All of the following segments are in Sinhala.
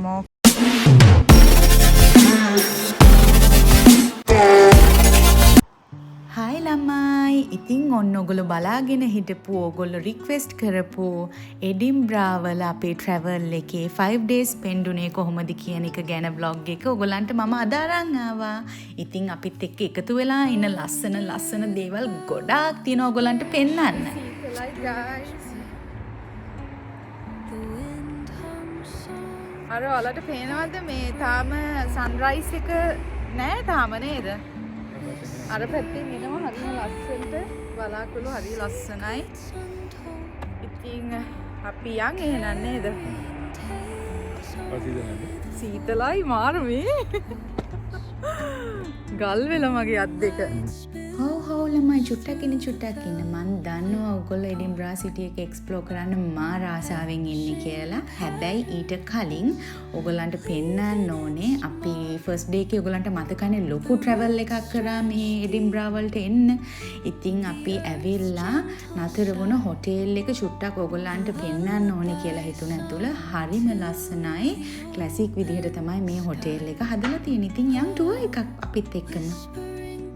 මෝ හායි ළමයි ඉතින් ඔන්න ඔගොල්ලෝ බලාගෙන හිටපු ඔගොල්ලෝ රික්වෙස්ට් කරපු එඩින්බ්‍රා වල අපේ ට්‍රැවල් එකේ 5 days spend උනේ කොහොමද කියන එක ගැන vlog එක ඔයගොල්ලන්ට මම අද අරන් ආවා. ඉතින් අපිත් එක්ක එකතු වෙලා ඉන්න ලස්සන දේවල් ගොඩාක් තියෙනවා ඔයගොල්ලන්ට පෙන්වන්න. අර ඔයාලට පේනවද මේ තාම සන්රයිස් එක නෑ තාම නේද? අර පැත්තෙන් එනවා හරිම ලස්සනට බලාකුළු හරි ලස්සනයි. ඉතින් අපි යන් එහෙනම් නේද? සීතලයි මාර මේ. ගල් වෙලා මගේ අත් දෙක. හව් ළමයි චුට්ටක් ඉන්න මන් දන්නවා ඔයගොල්ලෝ එඩින්බ්‍රා සිටි එක එක්ස්ප්ලෝර් කරන්න මාර ආසාවෙන් ඉන්නේ කියලා. හැබැයි ඊට කලින් ඔයගොල්ලන්ට පෙන්නන්න ඕනේ අපි ෆස්ට් ඩේ එකේ ඔයගොල්ලන්ට මතකනේ ලොකු ට්‍රැවල් එකක් කරා මේ එඩින්බ්‍රා වලට එන්න. ඉතින් අපි ඇවිල්ලා නතර වුණ හොටෙල් එක චුට්ටක් ඔයගොල්ලන්ට පෙන්නන්න ඕනේ කියලා හිතුණ ඇතුළ හරිම ලස්සනයි. ක්ලාසික් විදිහට තමයි මේ හොටෙල් එක හදලා තියෙන්නේ. ඉතින් යන් ටුවර් එකක් අපිත් එක්කම.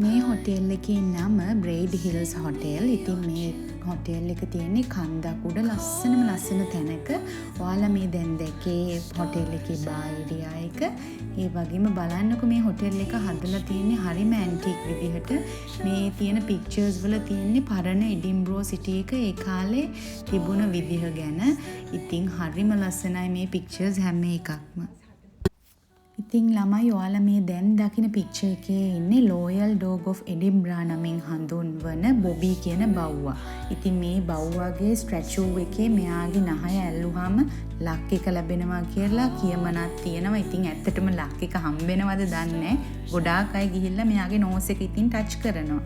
මේ හොටෙල් එකේ නම බ්‍රේඩ් හිල්ස් හොටෙල්. ඉතින් මේ හොටෙල් එක තියෙන්නේ කන්දක් උඩ ලස්සන තැනක. ඔයාලා මේ දැන් දැකේ හොටෙල් එකේ බාර් ඒරියා එක. ඒ වගේම බලන්නකෝ මේ හොටෙල් එක හදලා තියෙන්නේ හරිම ඇන්ටික් විදිහට. මේ තියෙන පික්චර්ස් වල තියෙන්නේ පරණ එඩින්බ්‍රෝ සිටි එක ඒ කාලේ තිබුණ විදිහ ගැන. ඉතින් හරිම ලස්සනයි මේ පික්චර්ස් හැම එකක්ම. ඉතින් ළමයි ඔයාලා මේ දැන් දකින පික්චර් එකේ ඉන්නේ ලෝයල් ඩොග් ඔෆ් එඩින්බ්‍රා නමින් හඳුන්වන බොබී කියන බව්වා. ඉතින් මේ බව්වාගේ ස්ටැචු එකේ මෙයාගේ නහය ඇල්ලුවාම ලක් එක ලැබෙනවා කියලා කියමනක් තියෙනවා. ඉතින් ඇත්තටම ලක් එක හම්බෙනවද දන්නේ නැහැ. ගොඩාක් අය ගිහිල්ලා මෙයාගේ නෝස් එක ඉතින් ටච් කරනවා.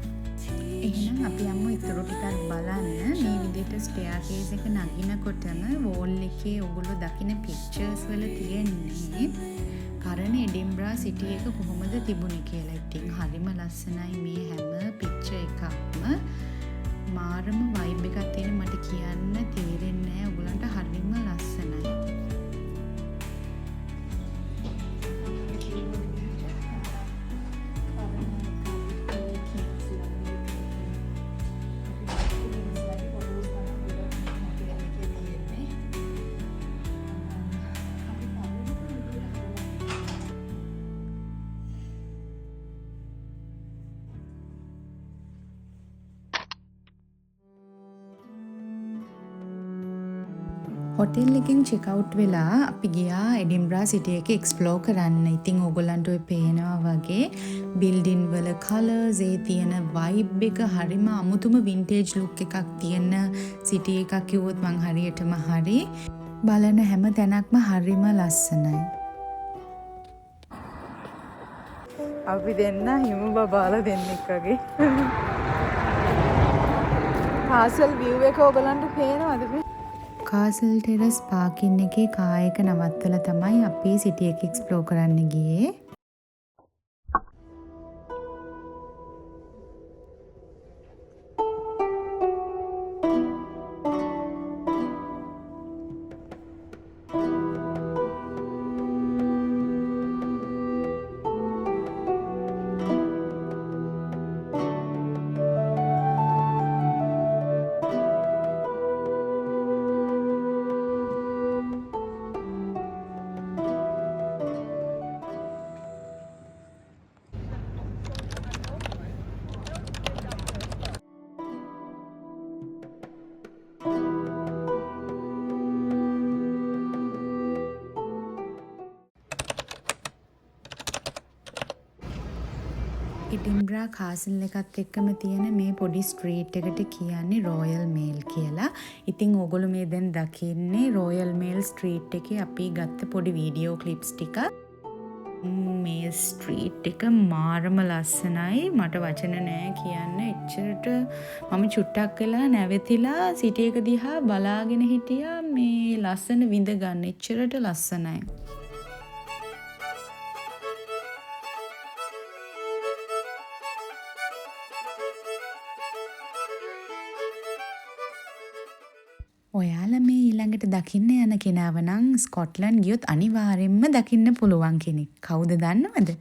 එහෙනම් අපි යමු ඊටු ටිකක් බලන්න. මේ විදිහට ස්ටෙයාර් එක නගිනකොටම වෝල් එකේ ඔයගොල්ලෝ දකින පික්චර්ස් වල තියෙන්නේ පරණ එඩින්බ්‍රා සිටි එක කොහොමද තිබුණේ කියලා. ඉතින් හරිම ලස්සනයි මේ හැම පික්චර් එකක්ම. මාරම වයිබ් එකක් තියෙන මට කියන්න තේරෙන්නේ නැහැ. ඔයගලන්ට හරිම ලස්සනයි. හොටෙල් එකෙන් චෙක් අවුට් වෙලා අපි ගියා එඩින්බ්‍රා සිටි එක එක්ස්ප්ලෝර් කරන්න. ඉතින් ඕගොල්ලන්ට ඔය පේනවා වගේ බිල්ඩින් වල කලර්ස් ඒ තියෙන වයිබ් එක හරිම අමුතුම වින්ටේජ් ලුක් එකක් තියෙන සිටි එකක් කිව්වොත් මං හරියටම හරි. බලන හැම තැනක්ම හරිම ලස්සනයි. අපි දෙන්න හිම බබාලා දෙන්නෙක් වගේ. කාසල් view එක ඕගොල්ලන්ට පේනවද? කාසල් ටෙරස් පාකින් එකේ කාර් එක නවත්තලා තමයි අපි සිටි එක එක්ස්ප්ලෝර් කරන්න ගියේ. එඩින්බ්‍රා කාසල් එකත් එක්කම තියෙන මේ පොඩි ස්ට්‍රීට් එකට කියන්නේ රොයල් මේල් කියලා. ඉතින් ඕගොල්ලෝ මේ දැන් දකින්නේ රොයල් මේල් ස්ට්‍රීට් එකේ අපි ගත්ත පොඩි වීඩියෝ ක්ලිප්ස් ටික. මේ ස්ට්‍රීට් එක මාරම ලස්සනයි. මට වචන නෑ කියන්න. එච්චරට මම චුට්ටක් වෙලා නැවතිලා සිටි එක දිහා බලාගෙන හිටියා මේ ලස්සන විඳ ගන්න. එච්චරට ලස්සනයි. ඔයාලා මේ ඊළඟට දකින්න යන කෙනාව නම් ස්කොට්ලන්ඩ් ගියොත් අනිවාර්යෙන්ම දකින්න පුළුවන් කෙනෙක්. කවුද දන්නවද?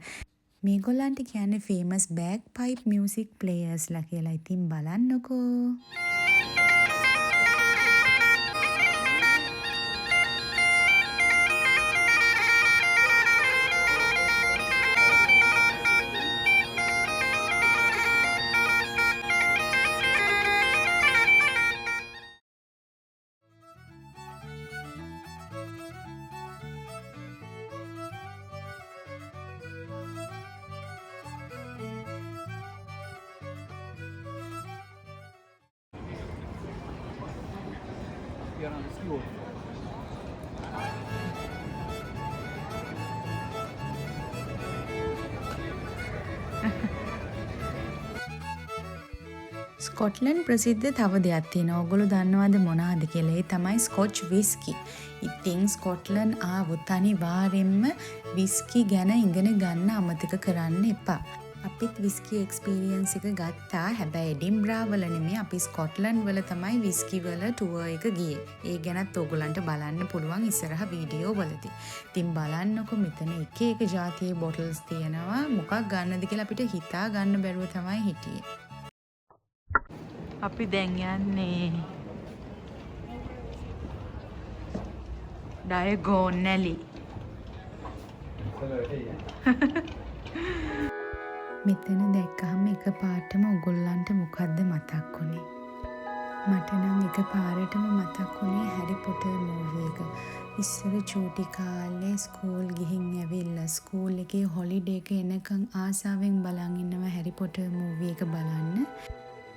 මේගොල්ලන්ට කියන්නේ ෆේමස් බෑග් පයිප් මියුසික් ප්ලේයර්ස්ලා කියලා. ඉතින් බලන්නකෝ. ස්කොට්ලන්ඩ් ප්‍රසිද්ධ තව දෙයක් තියෙනවා. ඔයගොල්ලෝ දන්නවද මොනවද කියලා? ඒ තමයි ස්කොච් විස්කි. ඉතින් ස්කොට්ලන්ඩ් ආවොත් අනිවාර්යෙන්ම විස්කි ගැන ඉගෙන ගන්න අමතක කරන්න එපා. අපිත් විස්කි එක්ස්පීරියන්ස් එක ගත්තා. හැබැයි එඩින්බරා වල නෙමෙයි, අපි ස්කොට්ලන්ඩ් වල තමයි විස්කි වල ටුවර් එක ගියේ. ඒ ගැනත් ඔයගොල්ලන්ට බලන්න පුළුවන් ඉස්සරහ වීඩියෝ වලදී. ඉතින් බලන්නකො මෙතන එක එක જાතියේ බොටල්ස් තියෙනවා. මොකක් ගන්නද කියලා අපිට හිතා ගන්න බැරුව තමයි හිටියේ. අපි දැන් යන්නේ ඩයගෝන් නැලි. මෙතන දැක්කහම එකපාරටම ඔයගොල්ලන්ට මොකද්ද මතක් වුනේ? මට නම් එකපාරටම මතක් වුනේ හැරි පොටර් මූවි එක. ඉස්සර චූටි කාලේ ස්කූල් ගිහින් ඇවිල්ලා ස්කූල් එකේ හොලිඩේ එක එනකන් ආසාවෙන් බලන් ඉන්නවා හැරි පොටර් මූවි එක බලන්න.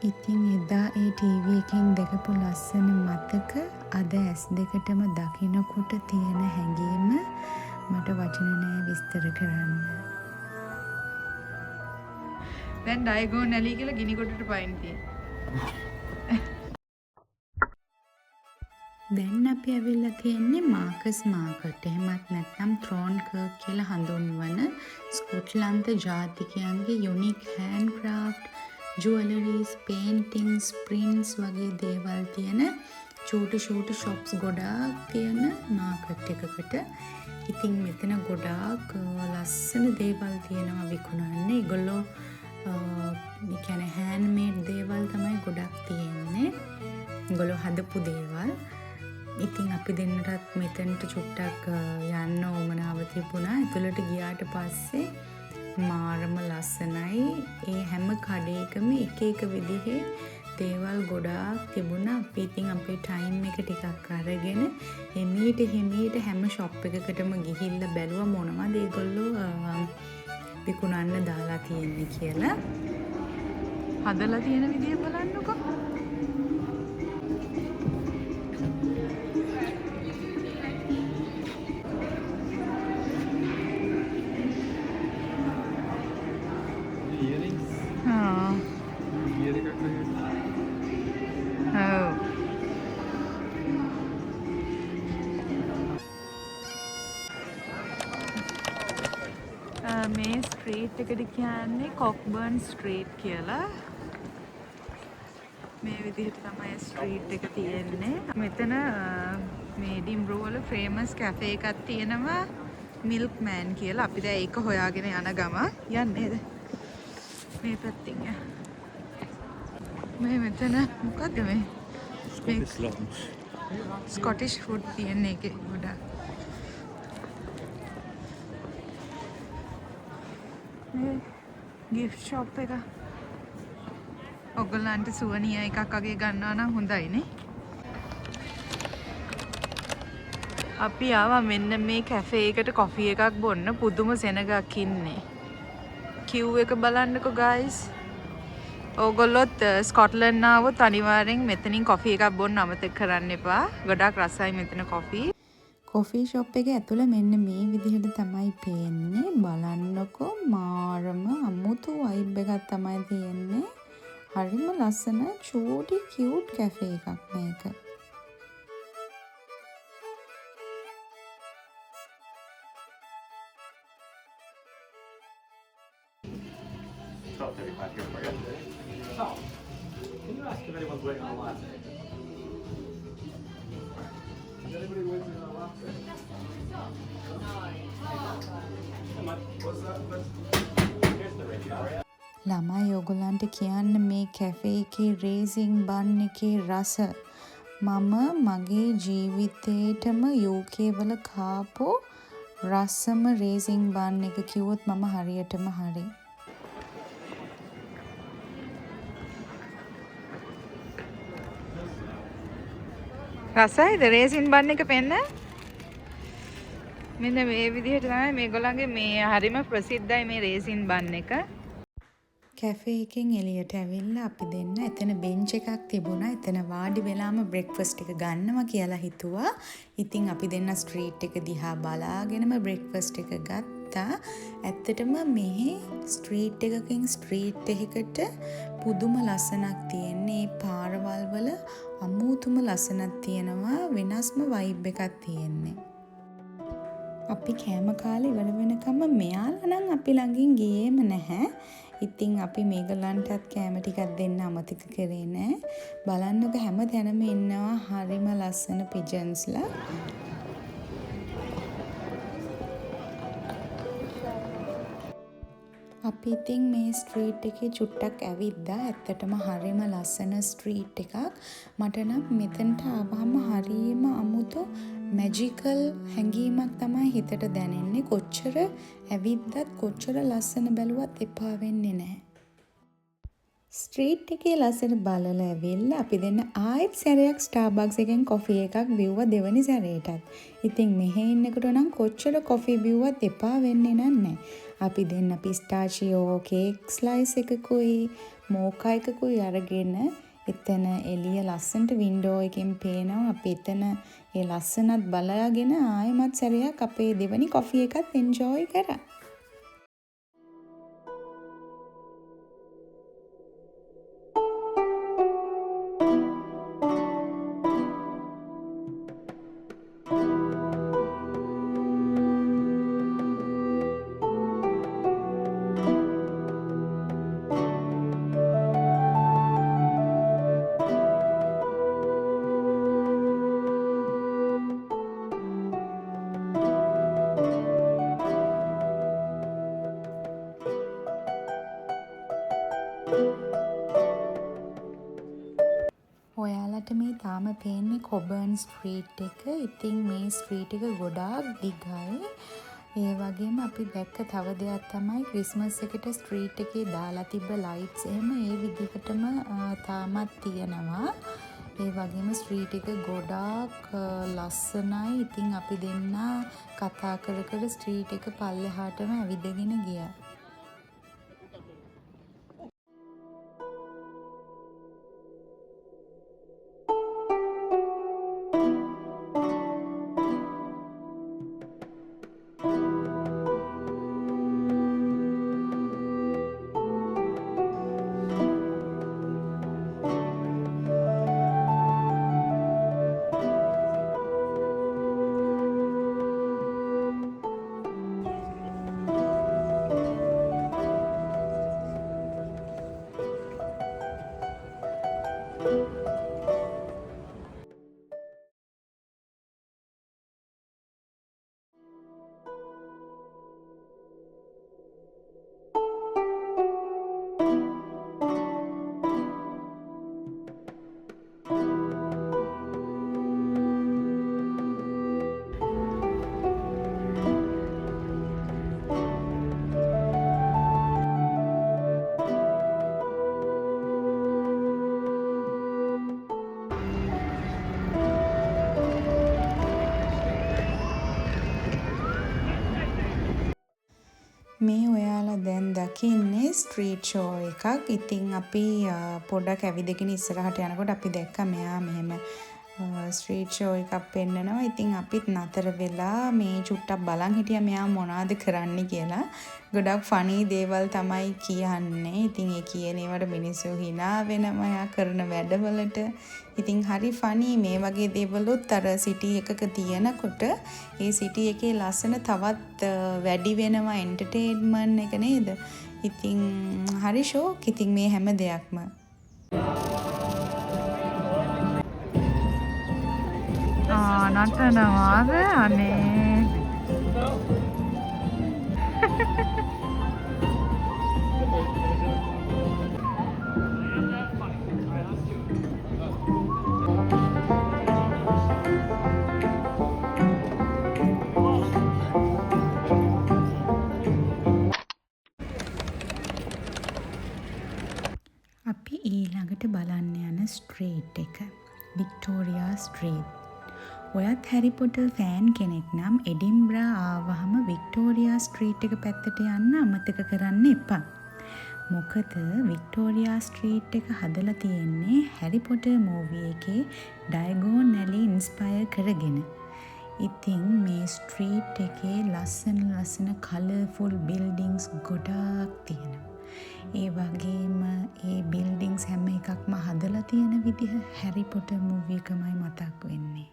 ඉතින් එදා ඒ ටීවී එකෙන් දැකපු ලස්සන මතක අද ඇස් දෙකටම දකිනකොට තියෙන හැඟීම මට වචන නෑ විස්තර කරන්න. දැන් ඩයගෝන් නැලි කියලා ගිනි කොටට පයින් තියෙනවා. දැන් අපි ඇවිල්ලා තියෙන්නේ මාකස් මාකට්. එහෙමත් නැත්නම් ත්‍රෝන් කර්ක් කියලා හඳුන්වන ස්කොට්ලන්ත ජාතිකයන්ගේ යුනික් හෑන්ඩ්ක්‍රාෆ්ට් ජුවලරීස්, පේන්ටිංස්, ප්‍රින්ට්ස් වගේ දේවල් තියෙන චූටි ෂොප්ස් ගොඩාක් තියෙන මාකට් එකකට. ඉතින් මෙතන ගොඩාක් ලස්සන දේවල් තියෙනවා විකුණන්න. ඒගොල්ලෝ කියන්නේ හෑන්ඩ්මේඩ් දේවල් තමයි ගොඩක් තියෙන්නේ. ඒගොල්ලෝ හදපු දේවල්. ඉතින් අපි දෙන්නටත් මෙතනට චුට්ටක් යන්න ඕමනාව තිබුණා. ඇතුළට ගියාට පස්සේ මාරම ලස්සනයි. ඒ හැම කඩේකම එක එක විදිහේ දේවල් ගොඩාක් තිබුණා. අපි ඉතින් අපේ ටයිම් එක ටිකක් අරගෙන හිමීට හැම ෂොප් එකකටම ගිහිල්ලා බැලුවා මොනවද ඒගොල්ලෝ විකුණන්න දාලා තියෙන්නේ කියලා. හදලා තියෙන විදිය බලන්නකෝ. මේ ස්ට්‍රීට් එකට කියන්නේ කොක්බර්න් ස්ට්‍රීට් කියලා. මේ විදිහට තමයි ස්ට්‍රීට් එක තියෙන්නේ. මෙතන මේ එඩින්බරා වල ෆේමස් කැෆේ එකක් තියෙනවා මිල්ක් මෑන් කියලා. අපි දැන් ඒක හොයාගෙන යන ගම යන්නේද? මේ පැත්තෙන් ය. මේ මෙතන මොකද්ද මේ? ස්කොටිෂ් ෆුඩ් තියෙන එකේ ගොඩක්. මේ gift shop එක. ඔයගොල්ලන්ට සුවනිය එකක් වගේ ගන්නවා නම් හොඳයි නේ. අපි ආවා මෙන්න මේ කැෆේ එකට කොෆි එකක් බොන්න. පුදුම සෙනගක් ඉන්නේ. queue එක බලන්නකෝ guys. ඕගොල්ලොත් ස්කොට්ලන්ඩ් ආවොත් අනිවාර්යෙන් මෙතනින් කොෆි එකක් බොන්න අමතක කරන්න එපා. ගොඩාක් රසයි මෙතන කොෆි. කොෆී ෂොප් එක ඇතුළේ මෙන්න මේ විදිහට තමයි පේන්නේ. බලන්නකෝ මාරම අමුතු වයිබ් එකක් තමයි තියෙන්නේ. හරිම ලස්සන චූටි කියුට් කැෆේ එකක් මේක. ළමයි ඔයගොල්ලන්ට කියන්න මේ කැෆේ එකේ රේසින් බන් එකේ රස මම මගේ ජීවිතේටම UK වල කාපු රසම රේසින් බන් එක කිව්වොත් මම හරියටම හරි. රසයිද රේසින් බන් එක පෙන්න? මෙන්න මේ විදිහට තමයි මේගොල්ලන්ගේ මේ හරිම ප්‍රසිද්ධයි මේ රේසින් බන් එක. කැෆේ එකෙන් එළියට ඇවිල්ලා අපි දෙන්න එතන බෙන්ච් එකක් තිබුණා. එතන වාඩි වෙලාම බ්‍රෙක්ෆාස්ට් එක ගන්නවා කියලා හිතුවා. ඉතින් අපි දෙන්න ස්ට්‍රීට් එක දිහා බලාගෙනම බ්‍රෙක්ෆාස්ට් එක ගත්තා. ඇත්තටම මෙහි ස්ට්‍රීට් එකකින් ස්ට්‍රීට් එකකට පුදුම ලස්සනක් තියෙන්නේ. පාරවල් වල අමුතුම ලස්සනක් තියෙනවා. වෙනස්ම වයිබ් එකක් තියෙන්නේ. අපි කෑම කාලේ ඉවර වෙනකම් මෙයාලා නම් අපි ළඟින් ගියේම නැහැ. ඉතින් අපි මේගොල්ලන්ටත් කෑම ටිකක් දෙන්න අමතක කරේ නෑ. බලන්නකො හැම තැනම ඉන්නවා හරිම ලස්සන පිජන්ස්ලා. අපි ඉතින් මේ ස්ට්‍රීට් එකේ චුට්ටක් ඇවිද්දා. ඇත්තටම හරිම ලස්සන ස්ට්‍රීට් එකක්. මට නම් මෙතනට ආවම හරිම අමුතු මැජිකල් හැඟීමක් තමයි හිතට දැනෙන්නේ. කොච්චර ඇවිද්දත් කොච්චර ලස්සන බැලුවත් එපා වෙන්නේ නැහැ. ස්ට්‍රීට් එකේ ලස්සන බලලා ඇවිල්ලා අපි දෙන්න ආයෙත් සැරයක් ස්ටාර්බක්ස් එකෙන් කොෆි එකක් බිව්වා දෙවනි සැරේටත්. ඉතින් මෙහෙ ඉන්නකොට නම් කොච්චර කොෆි බිව්වත් එපා වෙන්නේ නැහැ. අපි දෙන්න පිස්ටාචියෝ කේක් ස්ලයිස් එකකුයි මෝකා එකකුයි අරගෙන එතන එළිය ලස්සනට වින්ඩෝ එකෙන් පේනවා. අපි එතන ඒ ලස්සනත් බලාගෙන ආයෙමත් සැරයක් අපේ දෙවනි කොෆි එකත් එන්ජොයි කරා. ඔයාලට මේ තාම පේන්නේ කොබර්න් ස්ට්‍රීට් එක. ඉතින් මේ ස්ට්‍රීට් එක ගොඩාක් දිගයි. ඒ වගේම අපි දැක්ක තව දෙයක් තමයි ක්‍රිස්මස් එකට ස්ට්‍රීට් එකේ දාලා තිබ්බ ලයිට්ස් එහෙම ඒ විදිහටම තාමත් තියෙනවා. ඒ වගේම ස්ට්‍රීට් එක ගොඩාක් ලස්සනයි. ඉතින් අපි දෙන්න කතා කර කර ස්ට්‍රීට් එක පල්ලෙහාටම ඇවිදගෙන ගියා. මේ ඔයාලා දැන් දකින්නේ ස්ට්‍රීට් ෂෝ එකක්. ඉතින් අපි පොඩ්ඩක් ඇවිදගෙන ඉස්සරහට යනකොට අපි දැක්කා මෙයා මෙහෙම ස්ට්‍රීට් ෂෝ එකක් පෙන්නනවා. ඉතින් අපිත් නතර වෙලා මේ චුට්ටක් බලන් හිටියා මෙයා මොනවද කරන්නේ කියලා. ගොඩක් ෆනි දේවල් තමයි කියන්නේ. ඉතින් ඒ කියන ඒවාට මිනිස්සු hina වෙනවා යා කරන වැඩවලට. ඉතින් හරි ෆනි මේ වගේ දේවලුත් අර සිටි එකක තියෙනකොට ඒ සිටි එකේ ලස්සන තවත් වැඩි වෙනවා එන්ටර්ටේන්මන්ට් එක නේද? ඉතින් හරි ෂෝක්. ඉතින් මේ හැම දෙයක්ම නටනවාද අනේ අපි ඊළඟට බලන්න යන ස්ට්‍රීට් එක වික්ටෝරියා ස්ට්‍රීට්. ඔයත් හැරි පොටර් ෆෑන් කෙනෙක් නම් එඩින්බරා ආවහම වික්ටෝරියා ස්ට්‍රීට් එක පැත්තට යන්න අමතක කරන්න එපා. මොකද වික්ටෝරියා ස්ට්‍රීට් එක හදලා තියෙන්නේ හැරි පොටර් මූවී එකේ ඩයගෝන් ඇලි ඉන්ස්පයර් කරගෙන. ඉතින් මේ ස්ට්‍රීට් එකේ ලස්සන කලර්ෆුල් බිල්ඩින්ග්ස් ගොඩාක් තියෙනවා. ඒ වගේම ඒ බිල්ඩින්ග්ස් හැම එකක්ම හදලා තියෙන විදිහ හැරි පොටර් මූවී එකමයි මතක් වෙන්නේ.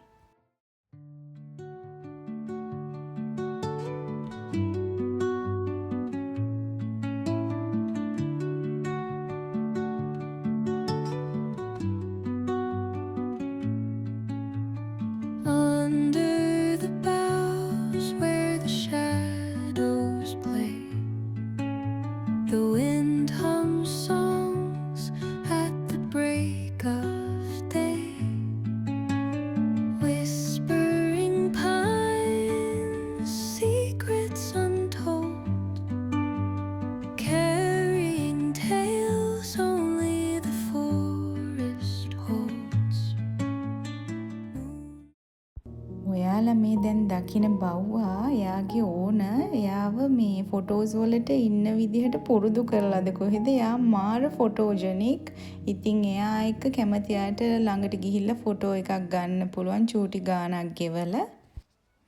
ඔයාලා මේ දැන් දකින බව්වා එයාගේ ඕන එයාව මේ ෆොටෝස් වලට ඉන්න විදිහට පුරුදු කරලාද කොහෙද එයා මාර ෆොටෝජෙනික්. ඉතින් එයා එක්ක කැමති අයට ළඟට ගිහිල්ලා ෆොටෝ එකක් ගන්න පුළුවන් චූටි ගානක් ගෙවලා.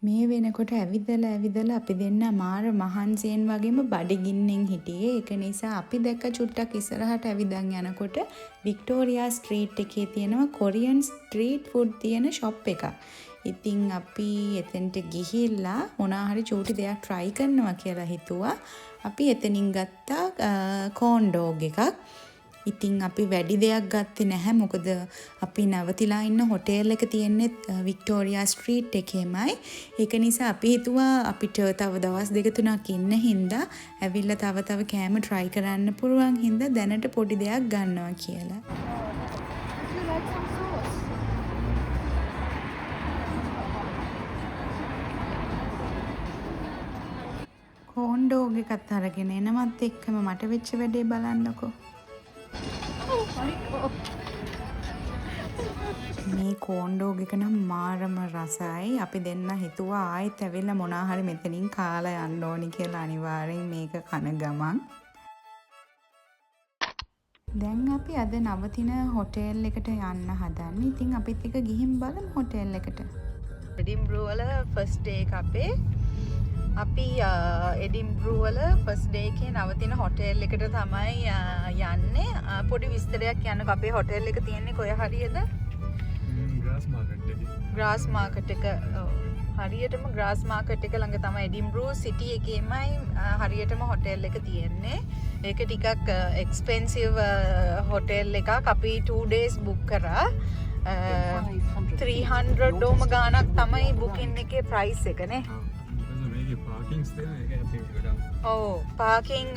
මේ වෙනකොට ඇවිදලා අපි දෙන්න මාර මහන්සියෙන් වගේම බඩගින්නෙන් හිටියේ. ඒක නිසා අපි දැක්ක චුට්ටක් ඉස්සරහට ඇවිදන් යනකොට වික්ටෝරියා ස්ට්‍රීට් එකේ තියෙනවා කොරියන් ස්ට්‍රීට් ෆුඩ් තියෙන ෂොප් එකක්. ඉතින් අපි එතෙන්ට ගිහිල්ලා මොනවා හරි චූටි දෙයක් try කරනවා කියලා හිතුවා. අපි එතනින් ගත්තා කෝන් ඩොග් එකක්. ඉතින් අපි වැඩි දෙයක් ගත්තේ නැහැ. මොකද අපි නැවතිලා ඉන්න හොටෙල් එක තියෙන්නේ වික්ටෝරියා ස්ට්‍රීට් එකේමයි. ඒක නිසා අපි හිතුවා අපිට තව දවස් 2-3ක් ඉන්න හින්දා ඇවිල්ලා තව කෑම try කරන්න පුළුවන් හින්දා දැනට පොඩි දෙයක් ගන්නවා කියලා. කෝන් ඩොග් එකත් අරගෙන එනවත් එක්කම මට වෙච්ච වැඩේ බලන්නකෝ. මේ කෝන් ඩොග් එක නම් මාරම රසයි. අපි දෙන්න හිතුවා ආයෙත් ඇවිල්ලා මොනවා හරි මෙතනින් කාලා යන්න ඕනි කියලා අනිවාර්යෙන් මේක කන ගමන්. දැන් අපි අද නවතින හොටෙල් එකට යන්න හදන්නේ. ඉතින් අපිත් එක ගිහින් බලමු හොටෙල් එකට. එඩින්බරෝ වල ෆස්ට් ඩේ එක අපේ. අපි එඩින්බරෝ වල ෆස්ට් ඩේ එකේ නවතින හොටෙල් එකට තමයි යන්නේ. පොඩි විස්තරයක් කියන්නකෝ. අපේ හොටෙල් එක තියෙන්නේ කොය හරියද? ග්‍රාස් මාකට් එක. හරියටම ග්‍රාස් මාකට් එක ළඟ තමයි එඩින්බරෝ සිටි එකේමයි හරියටම හොටෙල් එක තියෙන්නේ. ඒක ටිකක් එක්ස්පෙන්සිව් හොටෙල් එකක්. අපි 2 days book කරා. 300 ඩෝම ගානක් තමයි බුකින් එකේ ප්‍රයිස් එක නේ. ඔව් පාකින්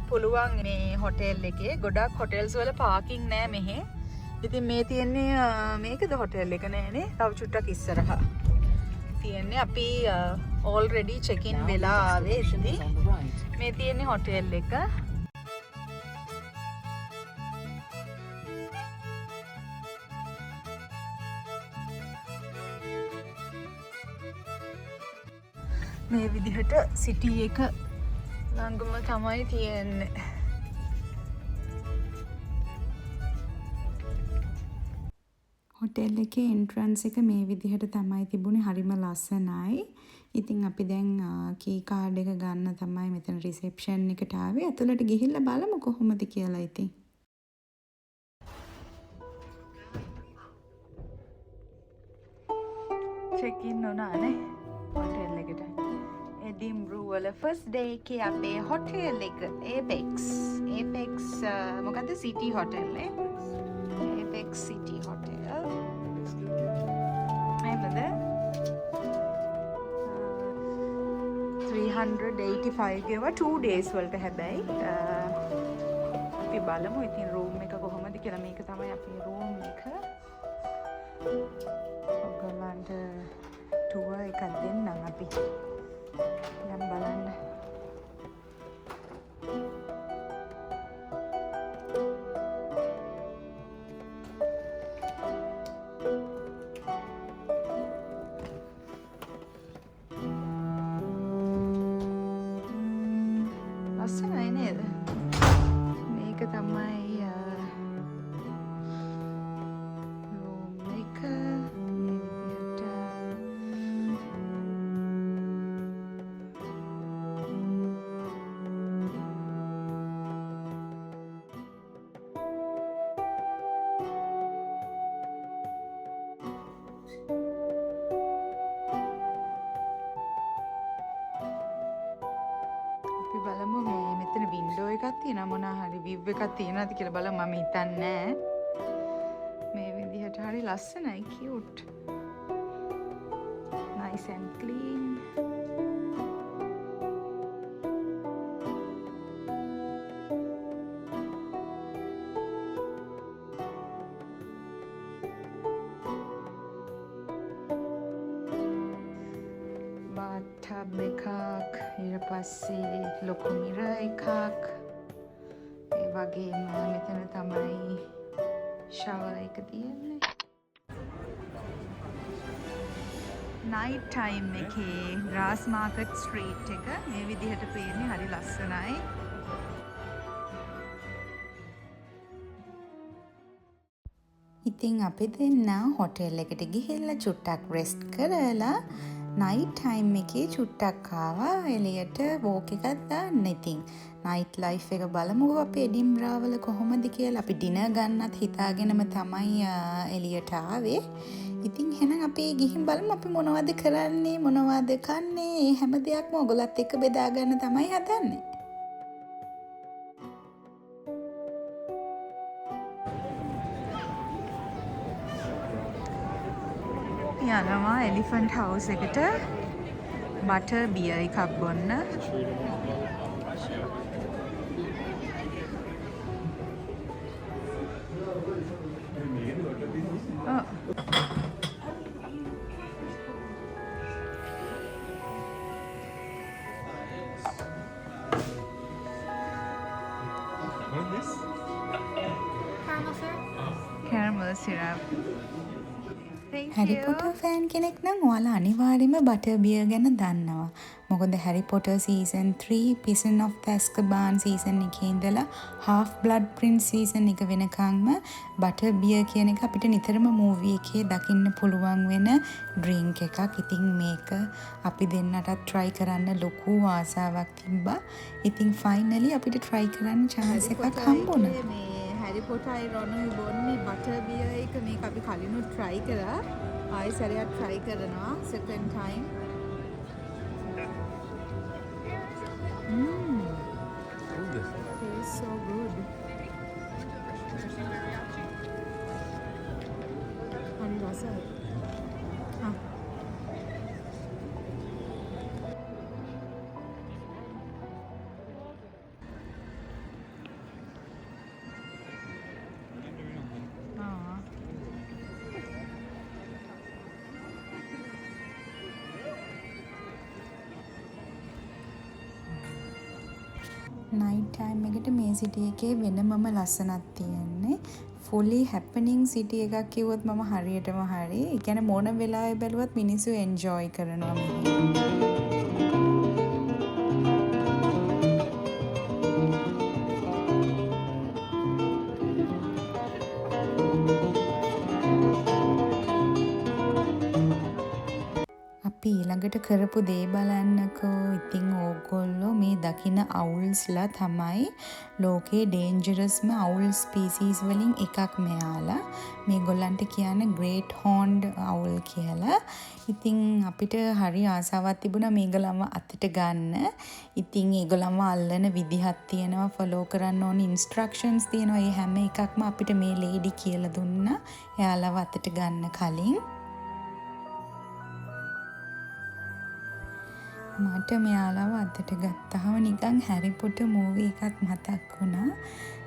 පුළුවන් මේ හොටෙල් එකේ. ගොඩක් හොටෙල්ස් වල පාකින් නෑ මෙහෙ. ඉතින් මේ තියෙන්නේ මේකද හොටෙල් එක නෑනේ. තව චුට්ටක් ඉස්සරහා තියෙන්නේ. අපි already check in වෙලා ආවේ ඉතින් මේ තියෙන්නේ හොටෙල් එක. මේ විදිහට සිටි එක ළඟම තමයි තියෙන්නේ. හොටෙල් එකේ එන්ට්‍රන්ස් එක මේ විදිහට තමයි තිබුණේ. හරිම ලස්සනයි. ඉතින් අපි දැන් කී කාඩ් එක ගන්න තමයි මෙතන රිසෙප්ෂන් එකට ආවේ. ඇතුළට ගිහිල්ලා බලමු කොහොමද කියලා ඉතින්. චෙක් ඉන් වුණානේ හොටෙල් එකට. එඩින්බරෝ වල ෆස්ට් ඩේ එකේ අපේ හොටෙල් එක ඒපෙක්ස් මොකද්ද සිටි හොටෙල් ඒපෙක්ස් සිටි හොටෙල්. එහෙමද? 185 ගෙවා 2 days වලට හැබැයි අපි බලමු ඉතින් room එක කොහොමද කියලා. මේක තමයි අපේ room එක. ඔයගලන්ට tour එකක් දෙන්නම් අපි. යම් බලන්න. ලස්සනයි නේද? මේක තමයි room එක. මේ විදිහට අපි බලමු මේ මෙතන වින්ඩෝ එකක් තියෙනවා මොනවා හරි view එකක් තියෙනවද කියලා බලමු. මම හිතන්නේ මේ විදිහට හරි ලස්සනයි cute. Nice and clean. bathtub එකක් ඊට පස්සේ ලොකු mirror එකක් ඒ වගේම මෙතන තමයි shower එක තියෙන්නේ. night time එකේ grass market street එක මේ විදිහට පේන්නේ හරි ලස්සනයි. ඉතින් අපි දෙන්න හොටෙල් එකට ගිහිල්ලා චුට්ටක් රෙස්ට් කරලා නයිට් ටයිම් එකේ චුට්ටක් ආවා එළියට වෝක් එකක් දාන්න. ඉතින් නයිට් ලයිෆ් එක බලමුකෝ අපේ එඩින්බරා වල කොහොමද කියලා. අපි ඩිනර් ගන්නත් හිතාගෙනම තමයි එළියට ආවේ. ඉතින් එහෙනම් අපි ගිහින් බලමු අපි මොනවද කරන්නේ මොනවද කන්නේ. මේ හැම දෙයක්ම ඔයගොල්ලත් එක්ක බෙදා ගන්න තමයි හදන්නේ. යනවා එලිෆන්ට් හවුස් එකට බටර් බියර් එකක් බොන්න. Caramel syrup. Harry Potter fan කෙනෙක් නම් ඔයාලා අනිවාර්යයෙන්ම බටර් බියර් ගැන දන්නවා. මොකද Harry Potter season 3 Prison of Azkaban season එකේ ඉඳලා Half Blood Prince සීසන් එක වෙනකන්ම බටර් බියර් කියන එක අපිට නිතරම මූවි එකේ දකින්න පුළුවන් වෙන ඩ්‍රින්ක් එකක්. ඉතින් මේක අපි දෙන්නටත් try කරන්න ලොකු ආසාවක් තිබ්බා. ඉතින් finally අපිට try කරන්න chance එකක් හම්බුණා. හැරි පොටර් රොනුයි බොන්නේ බටර් බියර් එක මේක අපි කලිනුත් try කරා. ආයෙ සැරයක් try කරනවා second time. Tastes so good. හරි රසයි. නයිට් ටයිම් එකට මේ සිටි එකේ වෙනමම ලස්සනක් තියෙන්නේ. fully happening සිටි එකක් කිව්වොත් මම හරියටම හරි. ඒ කියන්නේ මොන වෙලාවෙ බැලුවත් මිනිස්සු enjoy කරනවා මෙහි. අපි ඊළඟට කරපු දේ බලන්නකෝ. ඉතින් ඕගොල්ලෝ මේ දකින අවුල්ස්ලා තමයි ලෝකේ ඩේන්ජරස්ම අවුල් ස්පීසීස් වලින් එකක් මෙයාලා. මේගොල්ලන්ට කියන්නේ ග්‍රේට් හෝන්ඩ් අවුල් කියලා. ඉතින් අපිට හරි ආසාවක් තිබුණා මේගොල්ලන්ව අතට ගන්න. ඉතින් ඒගොල්ලන්ව අල්ලන විදිහක් තියෙනවා, ෆලෝ කරන්න ඕන ඉන්ස්ට්‍රක්ෂන්ස් තියෙනවා. ඒ හැම එකක්ම අපිට මේ ලේඩි කියලා දුන්නා එයාලව අතට ගන්න කලින්. මට මෙයාලව අතට ගත්තාම නිකන් හැරි පොටර් මූවි එකක් මතක් වුණා.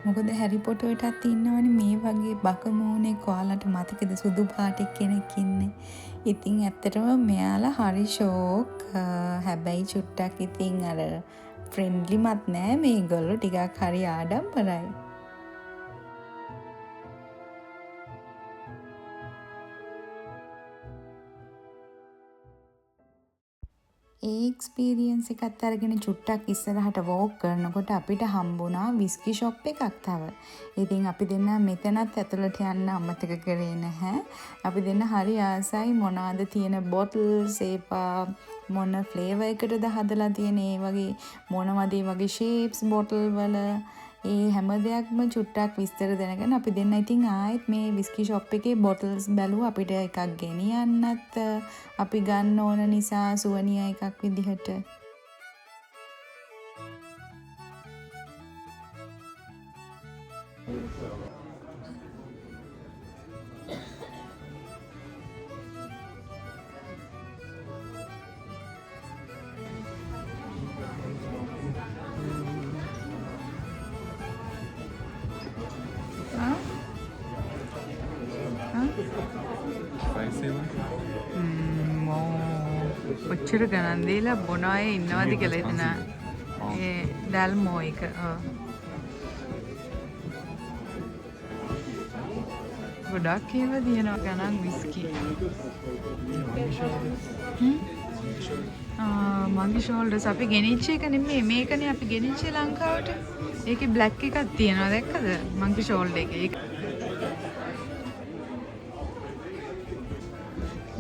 මොකද හැරි පොටර්ටත් ඉන්නවනේ මේ වගේ බක මූණේ කොයාලට මතකද සුදු පාටේ කෙනෙක් ඉන්නේ. ඉතින් ඇත්තටම මෙයාලා හරි ෂෝක්. හැබැයි චුට්ටක් ඉතින් අර ෆ්‍රෙන්ඩ්ලිමත් නෑ මේගොල්ලෝ ටිකක් හරි ආඩම්බරයි. ඒ එක්ස්පීරියන්ස් එකත් අරගෙන චුට්ටක් ඉස්සරහට වෝක් කරනකොට අපිට හම්බුණා විස්කි ෂොප් එකක් තව. ඉතින් අපි දෙන්න මෙතනත් ඇතුළට යන්න අමතක කරේ නැහැ. අපි දෙන්න හරි ආසයි මොනවාද තියෙන බොටල්ස් ඒපා මොන ෆ්ලේවර් එකටද හදලා තියෙන ඒ වගේ මොනවද ඒ වගේ ෂේප්ස් බොටල් වල ඒ හැම දෙයක්ම චුට්ටක් විස්තර දැනගෙන අපි දෙන්න ඉතින් ආයෙත් මේ විස්කි ෂොප් එකේ බොටල්ස් බැලුවා අපිට එකක් ගෙනියන්නත් අපි ගන්න ඕන නිසා සුවනියා එකක් විදිහට. ඔච්චර ගණන් දීලා බොන අය ඉන්නවද කියලා හිතන ඒ ඩල්මෝ එක. ගොඩක් ඒවා දිනනවා ගණන් විස්කි. මංගි ෂෝල්ඩර්ස් අපි ගෙනිච්ච එක නෙමෙයි මේකනේ අපි ගෙනිච්චේ ලංකාවට. ඒකේ බ්ලැක් එකක් තියෙනවා දැක්කද? මංගි ෂෝල්ඩර් එකේ.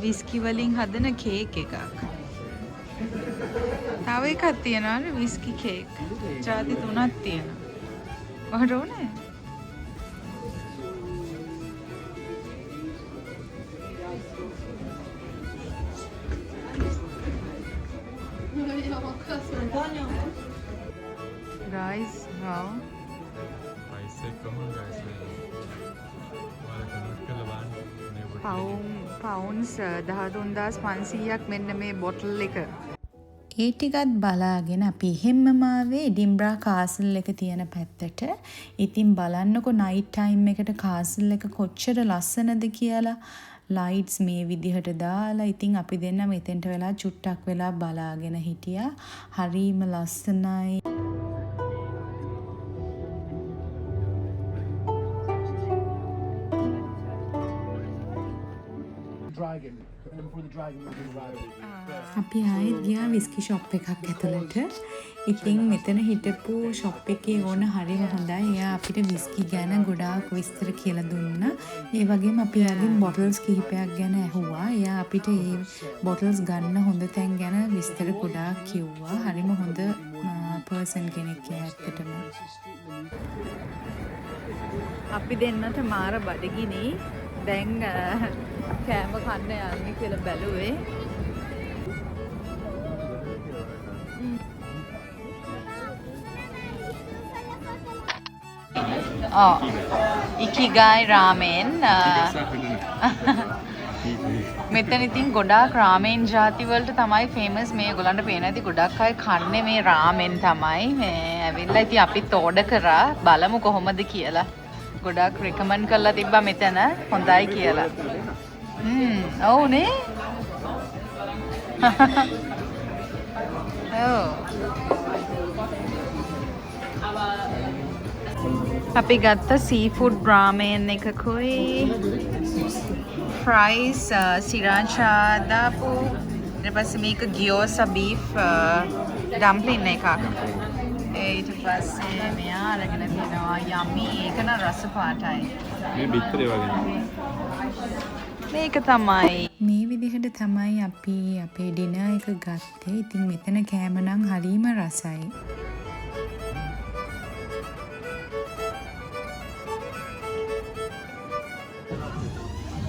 විස්කි වලින් හදන කේක් එකක්. තව එකක් තියෙනවානේ විස්කි කේක්. ජාති 3ක් තියෙනවා. ඔහට ඕනේ? Guys, wow. පවුන්ස් 13,500ක් මෙන්න මේ බොටල් එක. ඒ ටිකත් බලාගෙන අපි එහෙම්මම ආවේ එඩින්බරා කාසල් එක තියෙන පැත්තට. ඉතින් බලන්නකො නයිට් ටයිම් එකට කාසල් එක කොච්චර ලස්සනද කියලා. ලයිට්ස් මේ විදිහට දාලා ඉතින් අපි දෙන්න මෙතෙන්ට වෙලා චුට්ටක් වෙලා බලාගෙන හිටියා. හරිම ලස්සනයි. අපි ආයෙත් ගියා විස්කි ෂොප් එකක් ඇතුළට. ඉතින් මෙතන හිටපු ෂොප් එකේ ඕන හරිම හොඳයි. එයා අපිට විස්කි ගැන ගොඩාක් විස්තර කියලා දුන්නා. ඒ වගේම අපි යාගෙන් බොටල්ස් කිහිපයක් ගැන ඇහුවා. එයා අපිට ඒ බොටල්ස් ගන්න හොඳ තැන් ගැන විස්තර ගොඩාක් කිව්වා. හරිම හොඳ පර්සන් කෙනෙක් ඇත්තටම. අපි දෙන්නට මාර බඩගිනි. දැන් කෑම කන්න යන්නේ කියලා බැලුවේ. ඉකිගායි රාමෙන් මෙතන ඉතින් ගොඩාක් රාමෙන් ජාති වලට තමයි ෆේමස්. මේ ගොල්ලන්ට පේන ඇති ගොඩක් අය කන්නේ මේ රාමෙන් තමයි. මේ ඇවිල්ලා ඉතින් අපිත් ඕඩර් කරා බලමු කොහොමද කියලා. ගොඩාක් රෙකමන්ඩ් කරලා තිබ්බා මෙතන හොඳයි කියලා. ඔව් නේ. ඔව්. අපි ගත්ත සීෆුඩ් රාමෙන් එකකුයි ෆ්‍රයිස් සිරාචා දාපු ඊට පස්සේ මේක ගියෝසා බීෆ් ඩම්ප්ලින් එකක්. ඊට පස්සේ මෙයා අරගෙන තියෙනවා යම්මි ඒක නම් රස පාටයි. මේ බිත්තරේ වගේ. මේක තමයි. මේ විදිහට තමයි අපි අපේ ඩිනර් එක ගත්තේ. ඉතින් මෙතන කෑම නම් හරිම රසයි.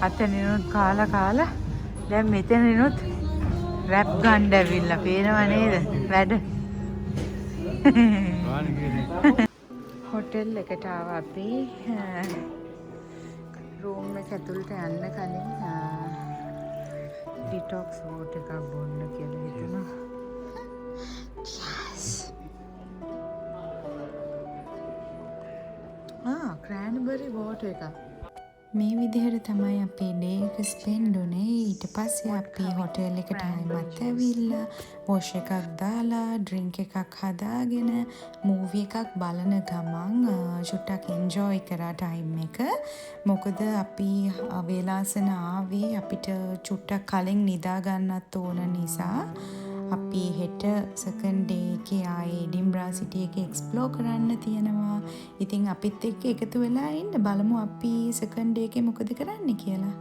අතනිනුත් කාලා දැන් මෙතනිනුත් රැප් ගන්න ඇවිල්ලා පේනව නේද වැඩ. හොටෙල් එකට ආවා අපි. රූම් එක ඇතුළට යන්න කලින් ඩිටොක්ස් වෝටර් එකක් බොන්න කියලා හිතුණා. ක්‍රැන්බරි වෝටර් එකක්. මේ විදිහට තමයි අපේ ඩේ එක ස්පෙන්ඩ් උනේ. ඊට පස්සේ අපි හොටෙල් එකට ආයෙමත් ඇවිල්ලා වොෂ් එකක් දාලා ඩ්‍රින්ක් එකක් හදාගෙන මූවි එකක් බලන ගමන් චුට්ටක් එන්ජොයි කරා ටයිම් එක. මොකද අපි වේලාසන ආවේ අපිට චුට්ටක් කලින් නිදා ගන්නත් ඕන නිසා අපි හෙට සෙකන්ඩ් ඩේ එකේ ආයේ එඩින්බරා සිටි එක එක්ස්ප්ලෝර් කරන්න තියෙනවා. ඉතින් අපිත් එක්ක එකතු වෙලා ඉන්න බලමු අපි සෙකන්ඩ් ඩේ එකේ මොකද කරන්න කියලා.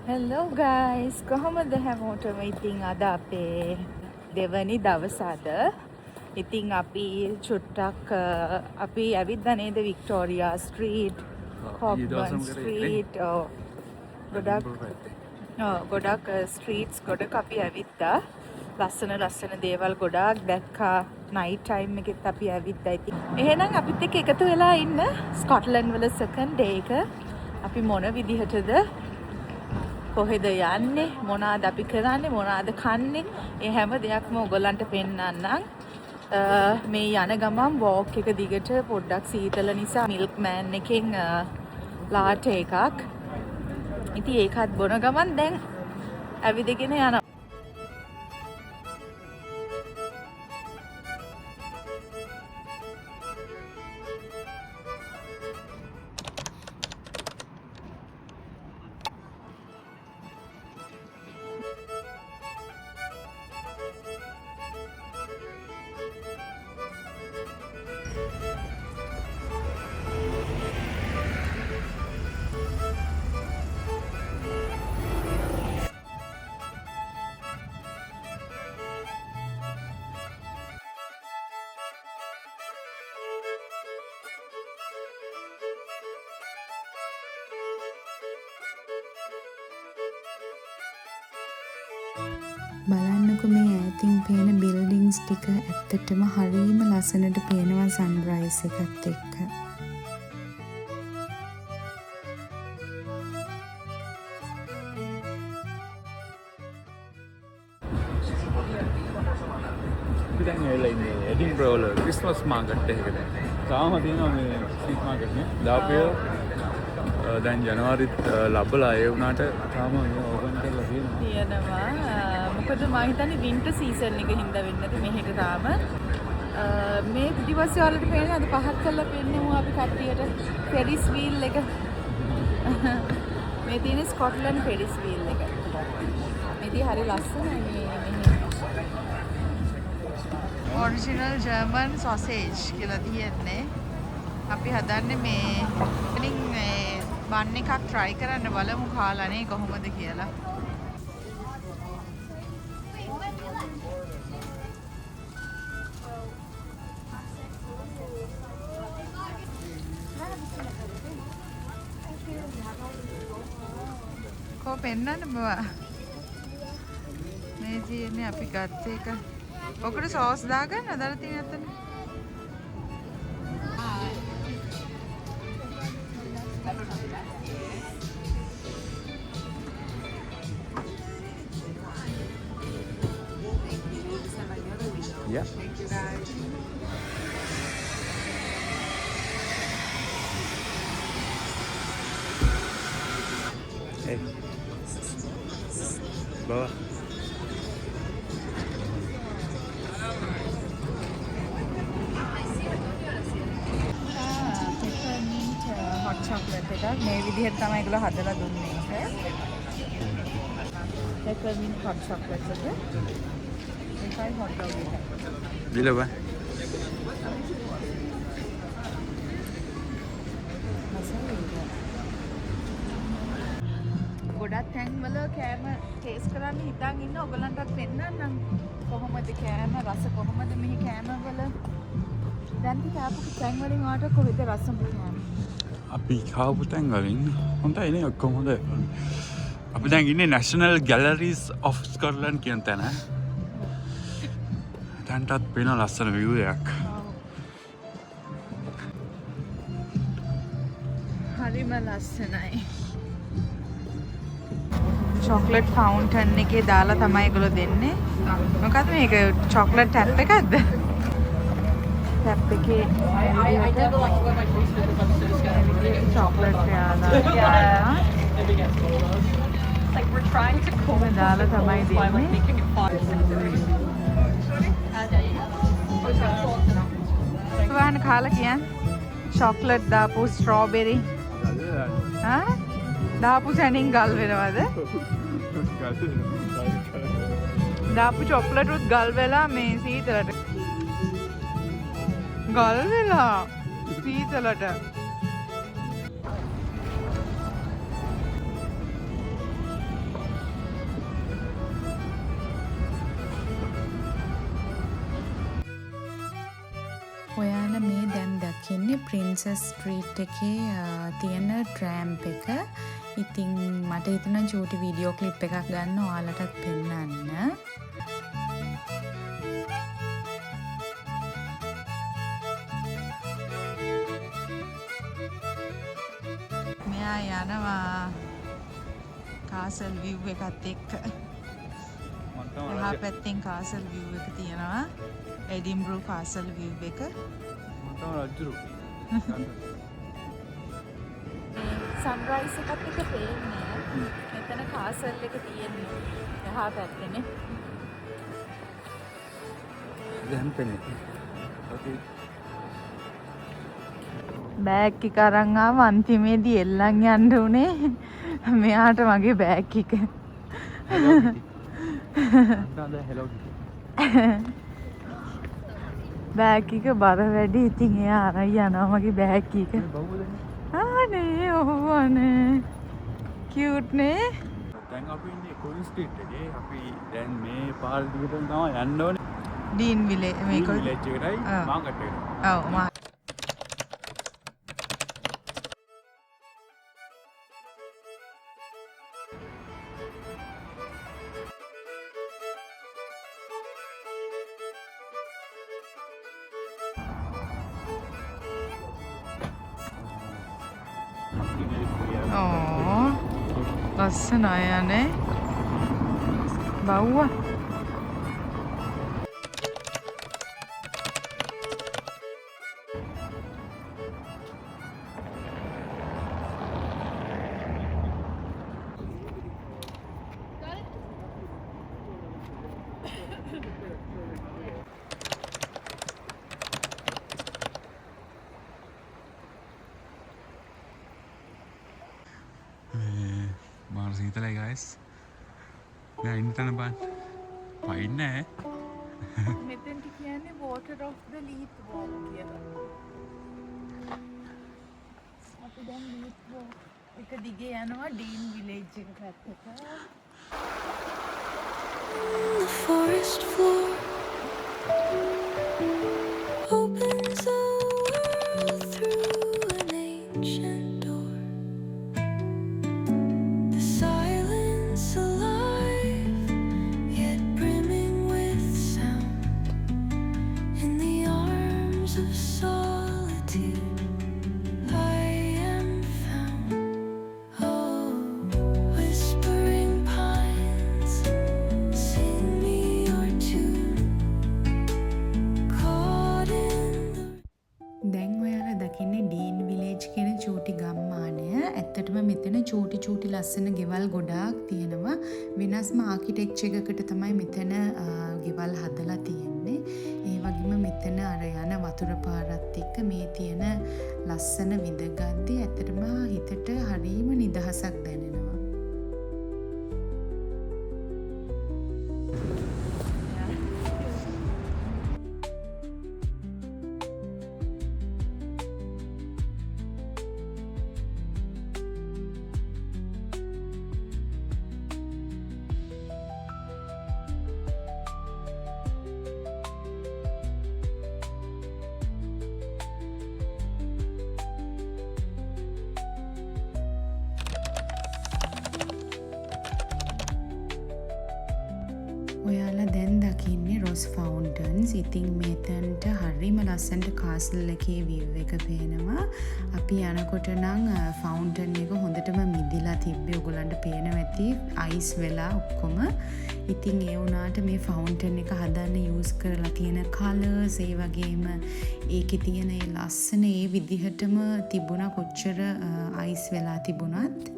හෙලෝ ගයිස්, කොහොමද හැමෝටම? ඉතින් අද අපේ දෙවනි දවස අද. ඉතින් අපි චුට්ටක් අපි ඇවිද්දා නේද වික්ටෝරියා ස්ට්‍රීට්, කොබ්බන් ස්ට්‍රීට්, ගොඩක් ස්ට්‍රීට්ස් ගොඩක් අපි ඇවිද්දා. ලස්සන දේවල් ගොඩාක් දැක්කා. නයිට් ටයිම් එකෙත් අපි ඇවිද්දා. ඉතින් එහෙනම් අපිත් එක්ක එකතු වෙලා ඉන්න ස්කොට්ලන්ඩ් වල සෙකන්ඩ් ඩේ එක. අපි මොන විදිහටද කොහෙද යන්නේ, මොනවාද අපි කරන්නේ, මොනවාද කන්නේ, ඒ හැම දෙයක්ම ඔයගොල්ලන්ට පෙන්නන්නම්. මේ යන ගමන් වෝක් එක දිගට පොඩ්ඩක් සීතල නිසා මිල්ක් මෑන් එකෙන් ලාට් එකක්. ඉතින් ඒකත් බොන ගමන් දැන් ඇවිදගෙන යනවා. බලන්නකො මේ ඈතින් පේන බිල්ඩින්ග්ස් ටික ඇත්තටම හරිම ලස්සනට පේනවා සන්රයිස් එකත් එක්ක. දැන් එලා ඉන්නේ එඩින්බරා වල ක්‍රිස්මස් මාකට් එකකට. තාම තියෙනවා මේ ස්ට්‍රීට් මාකට් නේ. දාපිය දැන් ජනවාරිත් ලබලා ඒ වුණාට තාම ඕපන් කරලා තියෙනවා. මොකද මම හිතන්නේ වින්ටර් සීසන් එක හින්දා වෙන්නද මෙහෙට තාම. මේ පිටිපස්සේ වලට පේන්නේ අද පහත් කරලා පෙන්නමු අපි කට්ටියට ෆෙරිස් වීල් එක. මේ තියෙන ස්කොට්ලන්ඩ් ෆෙරිස් වීල් එක. මේදී හරි ලස්සනයි මේ ඔරිජිනල් ජර්මන් සොසේජ් කියලා තියෙන්නේ. අපි හදන්නේ මේ ඉතින් බන් එකක් try කරන්න බලමු කාලානේ කොහොමද කියලා. කො පෙන්නන්න බෑ. මේ තියෙන්නේ අපි ගත්ත එක. ඔකට සෝස් දාගන්න අදාළ තියෙන අතන. Yeah. Thank you guys. Hey. Bawa. hot chocolate එකක් මේ විදිහට තමයි ඒගොල්ලෝ හදලා දුන්නේ ඒක. peppermint hot chocolate එක. ඒකයි hot dog එක. Bila ගොඩක් තැන්වල කෑම ටේස්ට් කරන්න හිතන් ඉන්න ඔයගලන්ටත් පෙන්නන්නම් කොහොමද කෑම රස කොහොමද මෙහි කෑමවල දැන් කාපු තැන් වලින් ආවට කොහෙද රස මුලින්ම අපි කාපු තැන් වලින් හොඳයි නේ ඔක්කොම හොඳ අපි දැන් ඉන්නේ National Galleries of Scotland කියන තැන. තැනටත් පේන ලස්සන view එකක්. හරිම ලස්සනයි. චොක්ලට් ෆවුන්ටන් එකේ දාලා තමයි ඒගොල්ලෝ දෙන්නේ. මොකද්ද මේක චොක්ලට් ටැප් එකක්ද? ටැප් එකේ චොක්ලට් දාලා Like we're trying to cope with දාලා තමයි by like දෙන්නේ. making it fun. වහන කාලා කියන්නේ චොක්ලට් දාපු ස්ට්‍රෝබෙරි දාපු සැනින් ගල් වෙනවද? දාපු චොක්ලට් උත් ගල් වෙලා මේ සීතලට. ගල් වෙලා සීතලට. ඔයාලා මේ දැන් දකින්නේ ප්‍රින්සස් ස්ට්‍රීට් එකේ තියෙන ට්‍රෑම්ප් එක. ඉතින් මට හිතුණා චූටි වීඩියෝ ක්ලිප් එකක් ගන්න ඔයාලටත් පෙන්නන්න. මෙයා යනවා කාසල් විව් එකත් එක්ක. එහා පැත්තෙන් කාසල් විව් එක තියෙනවා. එඩින්බරෝ කාසල් විව් එක. සන්රයිස් එකත් එක පේන්නේ. මෙතන කාසල් එක තියෙන්නේ. එහා පැත්තේනේ. දැන් පෙන්නේ. ඔකේ. බෑග් එක අරන් ආව අන්තිමේදී එල්ලන් යන්න උනේ. මෙයාට මගේ බෑග් එක. බෑග් එක බර වැඩි. ඉතින් එයා අරන් යනවා මගේ බෑග් එක. ආනේ ඕවනේ. කියුට් නේ. දැන් අපි ඉන්නේ කුයින් ස්ට්‍රීට් එකේ. අපි දැන් මේ පාර දිගටම තමයි යන්න ඕනේ. ඩීන් විලේ මේක. විලේජ් එකටයි මාකට් එකට. ඔව් මා ලස්සනයි යන්නේ. බව්වා. මාර සීතලයි guys. දැන් ඉන්න තැන බලන්න. පයින් නෑ. මෙතෙන්ට කියන්නේ water of the leaf walk කියලා. අපි දැන් leaf walk එක දිගේ යනවා ඩීන් විලේජ් එක පැත්තට. The forest floor opens the world through an ancient door. The silence alive, yet brimming with sound. In the arms of solitude, I am found. Oh, whispering pines, sing me your tune. Caught in the දැන් ඔයාලා දකින්නේ ඩීන් විලේජ් කියන චූටි ගම්මානය. ඇත්තටම මෙතන චූටි ලස්සන ගෙවල් ගොඩාක් තියෙනවා. වෙනස්ම ආකිටෙක්චර් එකකට තමයි මෙතන ගෙවල් හදලා තියෙන්නේ. ඒ වගේම මෙතන අර යන වතුර පාරත් එක්ක මේ තියෙන ලස්සන විඳගද්දි ඇත්තටම හිතට හරීම නිදහසක් දැනෙනවා. රෝස් ෆවුන්ටන්ස්. ඉතින් මෙතනට හරිම ලස්සනට කාසල් එකේ view එක පේනවා. අපි යනකොට නම් ෆවුන්ටන් එක හොඳටම මිදිලා තිබ්බේ. ඔයගොල්ලන්ට පේනවා ඇති අයිස් වෙලා ඔක්කොම. ඉතින් ඒ වුණාට මේ ෆවුන්ටන් එක හදන්න යූස් කරලා තියෙන කලර්ස් ඒ වගේම ඒකේ තියෙන ඒ ලස්සන ඒ විදිහටම තිබුණා කොච්චර අයිස් වෙලා තිබුණත්.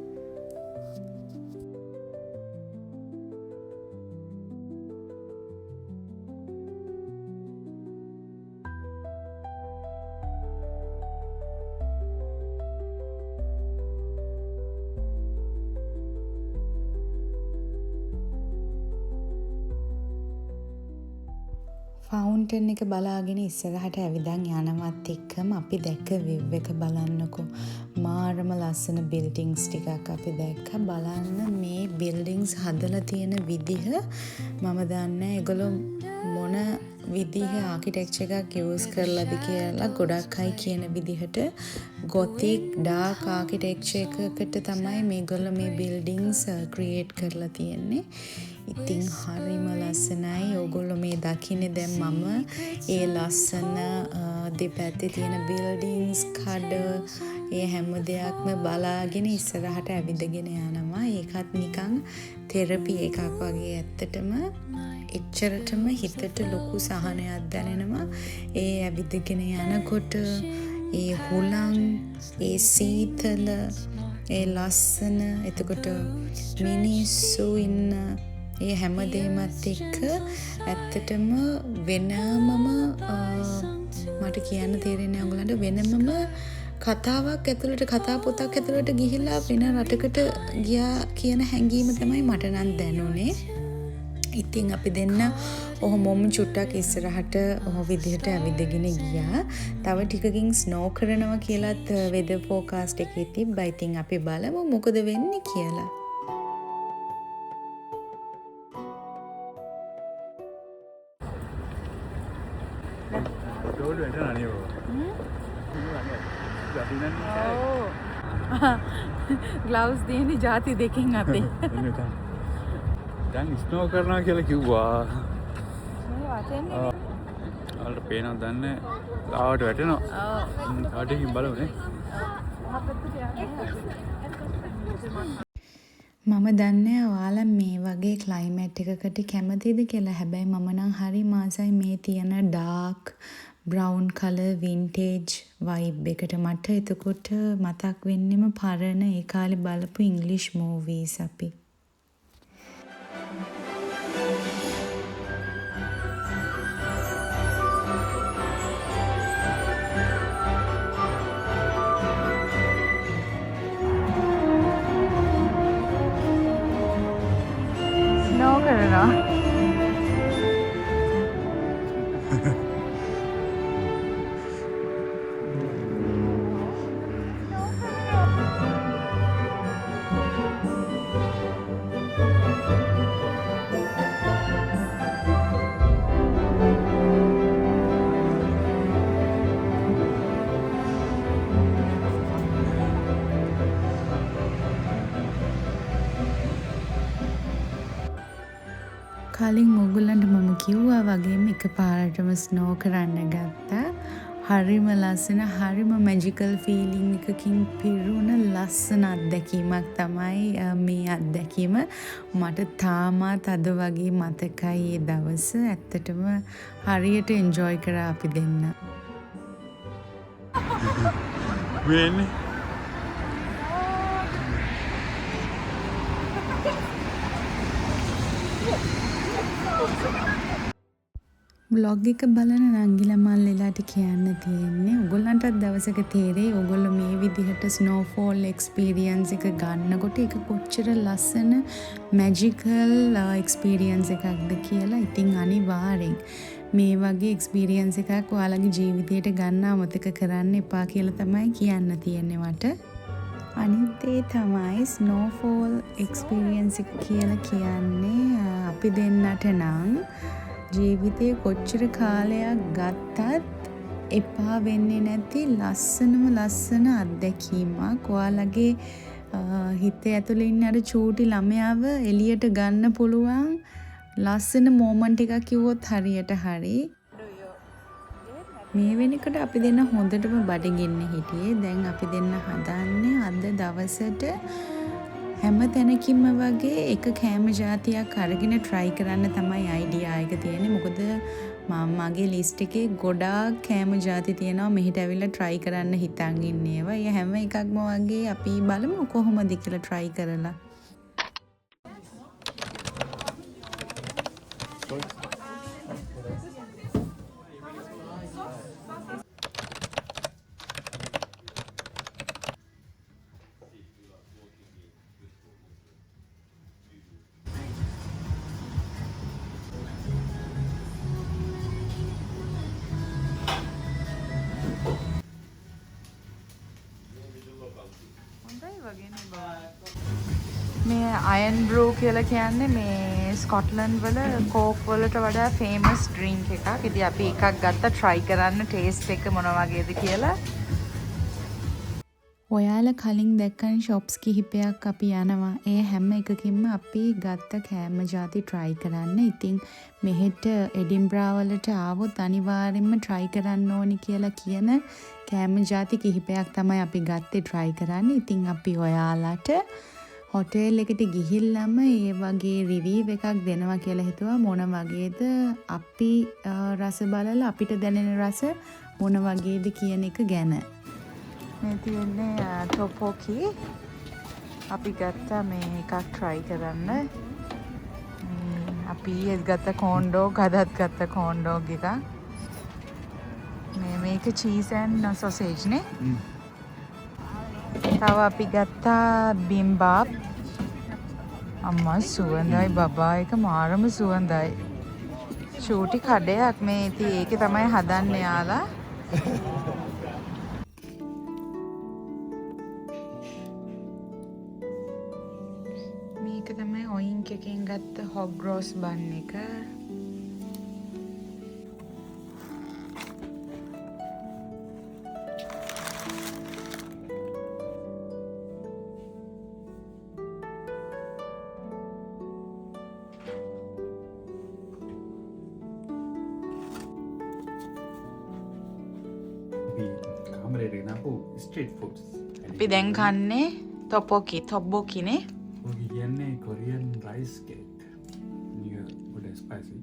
ෆවුන්ටන් එක බලාගෙන ඉස්සරහට ඇවිදන් යනවත් එක්කම අපි දැක්ක විව් එක බලන්නකෝ. මාරම ලස්සන බිල්ඩින්ග්ස් ටිකක් අපි දැක්ක. බලන්න මේ බිල්ඩින්ග්ස් හදලා තියෙන විදිහ මම දන්නේ ඒගොල්ලෝ මොන විදිහේ ආකිටෙක්චර් එකක් යූස් කරලාද කියලා. ගොඩක් අය කියන විදිහට ගොතික් ඩාර්ක් ආකිටෙක්චර් එකකට තමයි මේගොල්ලෝ මේ බිල්ඩින්ග්ස් ක්‍රියේට් කරලා තියෙන්නේ. ඉතින් හරිම ලස්සනයි. ඕගොල්ලෝ මේ දකින්නේ දැන් මම ඒ ලස්සන දෙපැත්තේ තියෙන බිල්ඩින්ග්ස් කඩ ඒ හැම දෙයක්ම බලාගෙන ඉස්සරහට ඇවිදගෙන යනවා. ඒකත් නිකන් තෙරපි එකක් වගේ. ඇත්තටම එච්චරටම හිතට ලොකු සහනයක් දැනෙනවා. ඒ ඇවිදගෙන යනකොට ඒ හුලං ඒ සීතල ඒ ලස්සන එතකොට මිනිස්සු ඉන්න ඒ හැමදේමත් එක්ක ඇත්තටම වෙනමම මට කියන්න තේරෙන්නේ ඔයගලන්ට වෙනමම කතාවක් ඇතුළට කතා පොතක් ඇතුළට ගිහිල්ලා වෙන රටකට ගියා කියන හැඟීම තමයි මට නම් දැනුනේ. ඉතින් අපි දෙන්න ඔහොමම චුට්ටක් ඉස්සරහට ඔහො විදිහට ඇවිදගෙන ගියා. තව ටිකකින් ස්නෝ කරනවා කියලාත් වෙදර් ෆෝකාස්ට් එකේ තිබ්බා. ඉතින් අපි බලමු මොකද වෙන්නේ කියලා. ග්ලව්ස් දෙන්නේ ಜಾති දෙකකින් අතේ. දැන් ස්නෝ කරනවා කියලා කිව්වා. මේ වටෙන්නේ. ආල්ට පේනවද දන්නේ? ආවට වැටෙනවා. ඔව්. ආටකින් බලමුනේ. මම දන්නේ ඔයාලා මේ වගේ ක්ලයිමේට් එකකට කැමතිද කියලා. හැබැයි මම නම් හරි මාසයි මේ තියෙන dark brown colour vintage vibe එකට. මට එතකොට මතක් වෙන්නෙම පරණ ඒ කාලේ බලපු ඉංග්ලිෂ් මූවීස් අපි. ස්නෝ කරනවා. කලින් ඔයගොල්ලන්ට මම කිව්වා වගේම එකපාරටම ස්නෝ කරන්න ගත්තා. හරිම ලස්සන හරිම මැජිකල් ෆීලිං එකකින් පිරුණ ලස්සන අත්දැකීමක් තමයි මේ අත්දැකීම. මට තාමත් අද වගේ මතකයි ඒ දවස. ඇත්තටම හරියට එන්ජොයි කරා අපි දෙන්න. වෙන්නේ බ්ලොග් එක බලන නංගිලා මල්ලිලාට කියන්න තියෙන්නේ ඔයගොල්ලන්ටත් දවසක තේරෙයි ඔයගොල්ලෝ මේ විදිහට ස්නෝෆෝල් එක්ස්පීරියන්ස් එක ගන්නකොට ඒක කොච්චර ලස්සන මැජිකල් එක්ස්පීරියන්ස් එකක්ද කියලා. ඉතින් අනිවාර්යෙන් මේ වගේ එක්ස්පීරියන්ස් එකක් ඔයාලගේ ජීවිතයට ගන්න අමතක කරන්න එපා කියලා තමයි කියන්න තියෙන්නේ මට. අනිත් ඒ තමයි ස්නෝෆෝල් එක්ස්පීරියන්ස් එක කියලා කියන්නේ අපි දෙන්නට නම් ජීවිතේ කොච්චර කාලයක් ගත්තත් එපා වෙන්නේ නැති ලස්සන අත්දැකීමක්. ඔයාලගේ හිතේ ඇතුලේ ඉන්න අර චූටි ළමයාව එළියට ගන්න පුළුවන් ලස්සන මෝමන්ට් එකක් කිව්වොත් හරියට හරි. මේ වෙනකොට අපි දෙන්න හොඳටම බඩගින්න හිටියේ. දැන් අපි දෙන්න හදන්නේ අද දවසට හැම තැනකින්ම වගේ එක කෑම ජාතියක් අරගෙන try කරන්න තමයි අයිඩියා එක තියෙන්නේ. මොකද මගේ ලිස්ට් එකේ ගොඩාක් කෑම ජාති තියෙනවා මෙහෙට ඇවිල්ලා try කරන්න හිතන් ඉන්නේ ඒවා. ඒ හැම එකක්ම වගේ අපි බලමු කොහොමද කියලා try කරලා. මේ අයන් බ්‍රූ කියලා කියන්නේ මේ ස්කොට්ලන්ඩ් වල කෝක් වලට වඩා ෆේමස් ඩ්‍රින්ක් එකක්. ඉතින් අපි එකක් ගත්තා try කරන්න ටේස්ට් එක මොන වගේද කියලා. ඔයාලා කලින් දැක්කන් shops කිහිපයක් අපි යනවා. ඒ හැම එකකින්ම අපි ගත්ත කෑම ජාති try කරන්න. ඉතින් මෙහෙට එඩින්බ්‍රා වලට ආවොත් අනිවාර්යෙන්ම try කරන්න ඕනි කියලා කියන කෑම ජාති කිහිපයක් තමයි අපි ගත්තේ try කරන්න. ඉතින් අපි ඔයාලට හොටෙල් එකට ගිහිල්ලාම ඒ වගේ රිවීව් එකක් දෙනවා කියලා හිතුවා. මොන වගේද අපි රස බලලා අපිට දැනෙන රස මොන වගේද කියන එක ගැන. මේ තියෙන්නේ තොපෝකි. අපි ගත්තා මේ එකක් try කරන්න. අපි ඊයේත් ගත්ත corn dog අදත් ගත්ත corn dog එක. මේක cheese and sausage නේ. තව අපි ගත්තා බිම්බාප්. අම්මා සුවඳයි බබා එක මාරම සුවඳයි. චූටි කඩයක් මේ ඉතින් ඒකේ තමයි හදන්නේ යාලා. මේක තමයි ඔයින්ක් එකෙන් ගත්ත හොග් රෝස් බන් එක. Street foods. අපි දැන් කන්නේ තොබ්බෝකිනේ. ඔය කියන්නේ කොරියන් රයිස් කේක්. නික ගොඩ ස්පයිසි.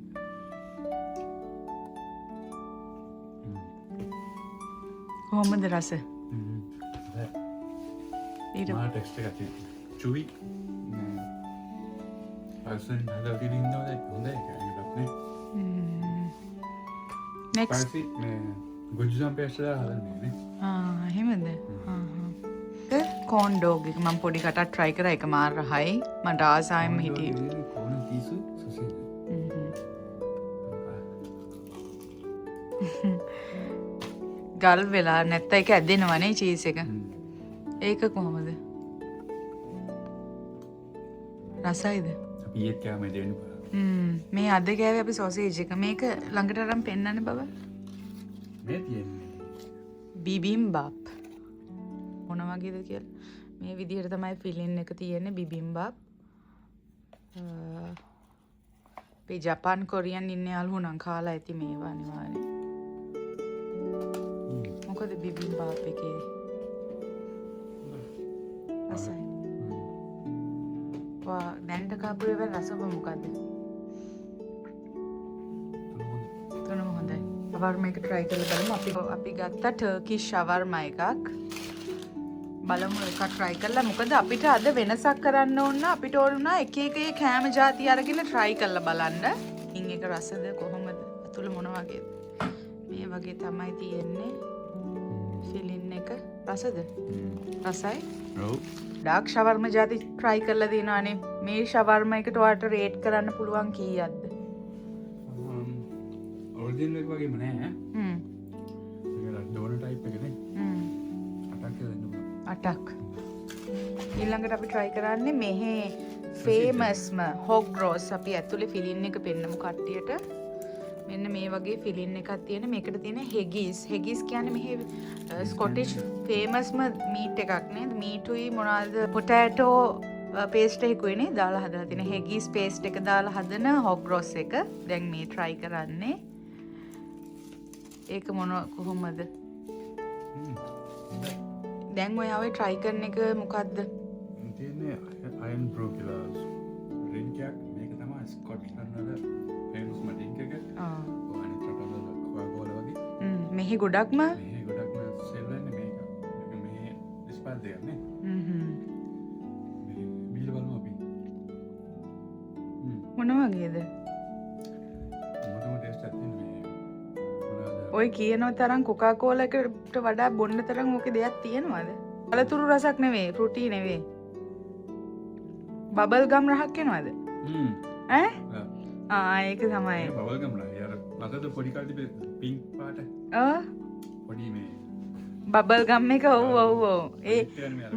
කොහොමද රස? ඊට ටෙක්ස්ට් එකක් චුවි. අසෙන් හදලා තියෙන ඉන්නවද හොඳයි ඒකත් නේ. next ස්පයිසි මේ ගොජ්ජම් පේස්ට්ලා හදන්නේ නේ. එහෙමද? corn dog එක මම පොඩි කටක් try කරා ඒක මාර රහයි. මට ආසයිම හිටියේ. corn piece sausage. ගල් වෙලා නැත්නම් ඒක ඇදෙනවනේ චීස් එක. ඒක කොහොමද? රසයිද? අපි ඒත් කැමේ දෙන්න බෑ. මේ අද ගෑවේ අපි sausage එක. මේක ළඟට අරන් පෙන්නන්න බබ. මේ තියෙන්නේ බිබිම්බාප්. මොන වගේද කියලා. මේ විදිහට තමයි ෆිලින් එක තියෙන්නේ බිබිම්බාප්. අපි ජපාන් කොරියන් ඉන්න යාළුවෝ නම් කාලා ඇති මේවා අනිවාර්යෙන්. මොකද බිබිම්බාප් එකේ රසයි. වා දැන්ට කාපු ඒවා රසව මොකද්ද? තුනම හොඳයි. ශවර්ම එක try කරලා බලමු. අපි ගත්තා ටර්කිෂ් ශවර්ම එකක්. බලමු එකක් try කරලා. මොකද අපිට අද වෙනසක් කරන්න ඕන අපිට ඕනුණා එක එක කෑම ಜಾති අරගෙන try කරලා බලන්න. ඉන් එක රසද කොහොමද? අතුල මොන වගේද? මේ වගේ තමයි තියෙන්නේ. ෆිලින් එක රසද? රසයි? ඔව්. ඩාර්ක් ශවර්ම ಜಾති try කරලා දිනවනේ. මේ ශවර්ම එකට ඔයාලට රේට් කරන්න පුළුවන් කීයක්ද? ඔරිජිනල් එක වගේම නෑ. ඒක ඩෝනර් ටයිප් එකනේ. 8ක් කියලා දෙන්න. 8ක්. ඊළඟට අපි try කරන්නේ මෙහි ෆේමස්ම හොග් රෝස්. අපි ඇතුලේ ෆිලින් එක පෙන්නමු කට්ටියට. මෙන්න මේ වගේ ෆිලින් එකක් තියෙන. මේකට තියෙන හෙගිස්. හෙගිස් කියන්නේ මෙහි ස්කොටිෂ් ෆේමස්ම මීට් එකක් නේද? මීටුයි මොනවාද? පොටැටෝ පේස්ට් එකකුයිනේ දාලා හදලා තියෙන හෙගීස් පේස්ට් එක දාලා හදන හොග් රොස් එක දැන් මේ try කරන්නේ. ඒක කොහොමද? දැන් ඔය ආවේ try කරන එක මොකද්ද? තියෙන්නේ අයන් බ්‍රෝ කියලා ඩ්‍රින්ක් එකක්. මේක තමයි ස්කොට්ලන්ඩ් වල ෆේමස්ම ඩ්‍රින්ක් එක. අනිත් රටවල කොකාකෝලා වගේ. මෙහි ගොඩක්ම මේ ගොඩක්ම සෙල් වෙන්නේ මේක. මේක මේ ස්පයිස් දෙයක් නේ. මේ බීල බලමු අපි. මොන වගේද? මොකටද ටේස්ට් එකක් තියෙන්නේ මේ. ඔය කියන තරම් කොකාකෝලා එකට වඩා බොන්න තරම් ඕකේ දෙයක් තියෙනවද? පළතුරු රසක් නෙවෙයි, ෆෘටි නෙවෙයි. බබල් ගම් රහක් එනවද? ඈ? ඒක තමයි. බබල් ගම් ලා. යාර මතකද පොඩි කාලේ පින්ක් පාට? පොඩි මේ බබල් ගම් එක ඔව්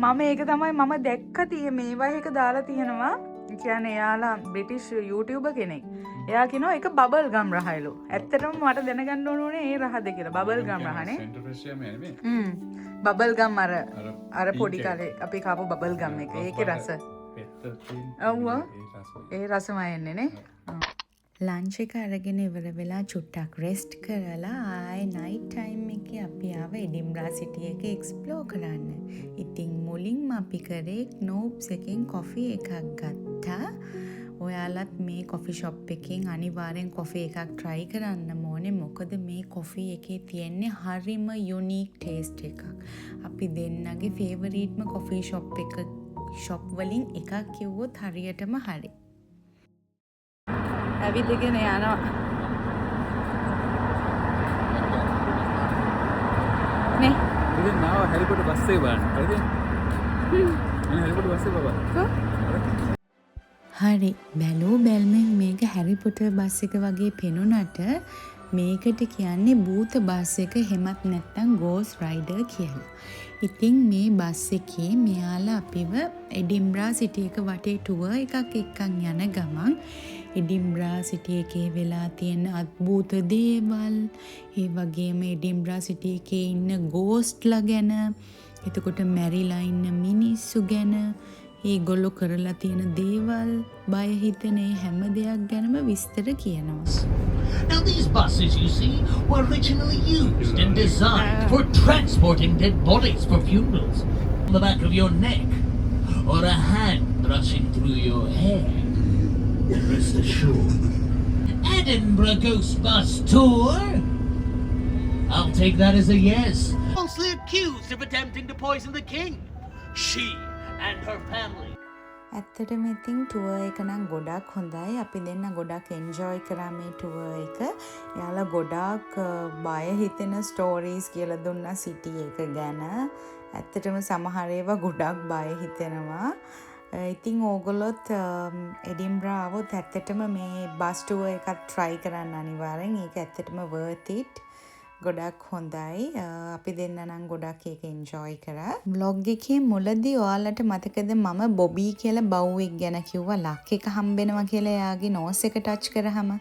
මම ඒක තමයි මම දැක්ක මේවා එක දාලා තියෙනවා. කියන්නේ එයාලා බ්‍රිටිෂ් YouTuber කෙනෙක්. එයා කියනවා ඒක බබල් ගම් රහයිලු. ඇත්තටම මට දැනගන්න ඕනේ ඒ රහද කියලා. බබල් ගම් රහනේ. සෙන්ටර් ෆ්‍රෙෂ් යන්නේ නෙමෙයි. බබල් ගම් අර පොඩි කාලේ අපි කාපු බබල් ගම් එක. ඒකේ රස. ඒ රසමයි එන්නේ නේ. ලන්ච් එක අරගෙන ඉවර වෙලා චුට්ටක් රෙස්ට් කරලා ආයි නයිට් ටයිම් එකේ අපි ආව එඩින්බරා සිටි එක එක්ස්ප්ලෝර් කරන්න. ඉතින් මුලින්ම අපි කරේ නෝබ්ස් එකෙන් කොෆි එකක් ගත්තා. ඔයාලත් මේ කොෆි ෂොප් එකෙන් අනිවාර්යෙන් කොෆි එකක් try කරන්න ඕනේ. මොකද මේ කොෆි එකේ තියෙන්නේ හරිම යුනික් ටේස්ට් එකක්. අපි දෙන්නගේ ෆේවරිට්ම කොෆි ෂොප් වලින් එකක් කිව්වොත් හරියටම හරි. ඇවිදගෙන යනවා. නේ ඉතින් නාව හැරි පොට බස් එක බලන්න. හරිද? හැරි පොට බස් එක බලන්න. හරි බැලූ බැල්මෙන් මේක හැරි පොටර් බස් එක වගේ පෙනුනට මේකට කියන්නේ භූත බස් එක හෙමත් නැත්තම් ගෝස් රයිඩර් කියලා. ඉතින් මේ බස් එකේ මෙයාලා අපිව එඩින්බරා සිටි එක වටේ ටුවර් එකක් එක්කන් යන ගමන් එඩින්බරා සිටි එකේ වෙලා තියෙන අద్භූත දේවල්, ඒ වගේම එඩින්බරා සිටි එකේ ඉන්න ගෝස්ට්ලා ගැන, එතකොට මැරිලා ඉන්න මිනිස්සු ගැන, ඒගොල්ලෝ කරලා තියෙන දේවල්, බය හිතෙන හැම දෙයක් ගැනම විස්තර කියනවා. Now these buses, you see, were originally used and designed for transporting dead bodies for funerals. On the back of your neck, or a hand brushing through your hair. Rest assured, Edinburgh Ghost Bus Tour? I'll take that as a yes. Falsely accused of attempting to poison the king. She and her family. ඇත්තටම ඉතින් ටුවර් එක නම් ගොඩක් හොඳයි. අපි දෙන්න ගොඩක් එන්ජොයි කරා මේ ටුවර් එක. එයාලා ගොඩක් බය හිතෙන ස්ටෝරීස් කියලා දුන්නා සිටි එක ගැන. ඇත්තටම සමහර ඒවා ගොඩක් බය හිතෙනවා. ඉතින් ඕගොල්ලොත් එඩින්බරා આવොත් ඇත්තටම මේ බස් ටුවර් එකක් try කරන්න අනිවාර්යෙන්. ඒක ඇත්තටම worth it. ගොඩක් හොඳයි. අපි දෙන්න නම් ගොඩක් ඒක එන්ජොයි කරා. vlog එකේ මුලදී ඔයාලට මතකද මම බොබී කියලා බව්වෙක් ගැන කිව්වා ලක් එක හම්බෙනවා කියලා එයාගේ නෝස් එක ටච් කරාම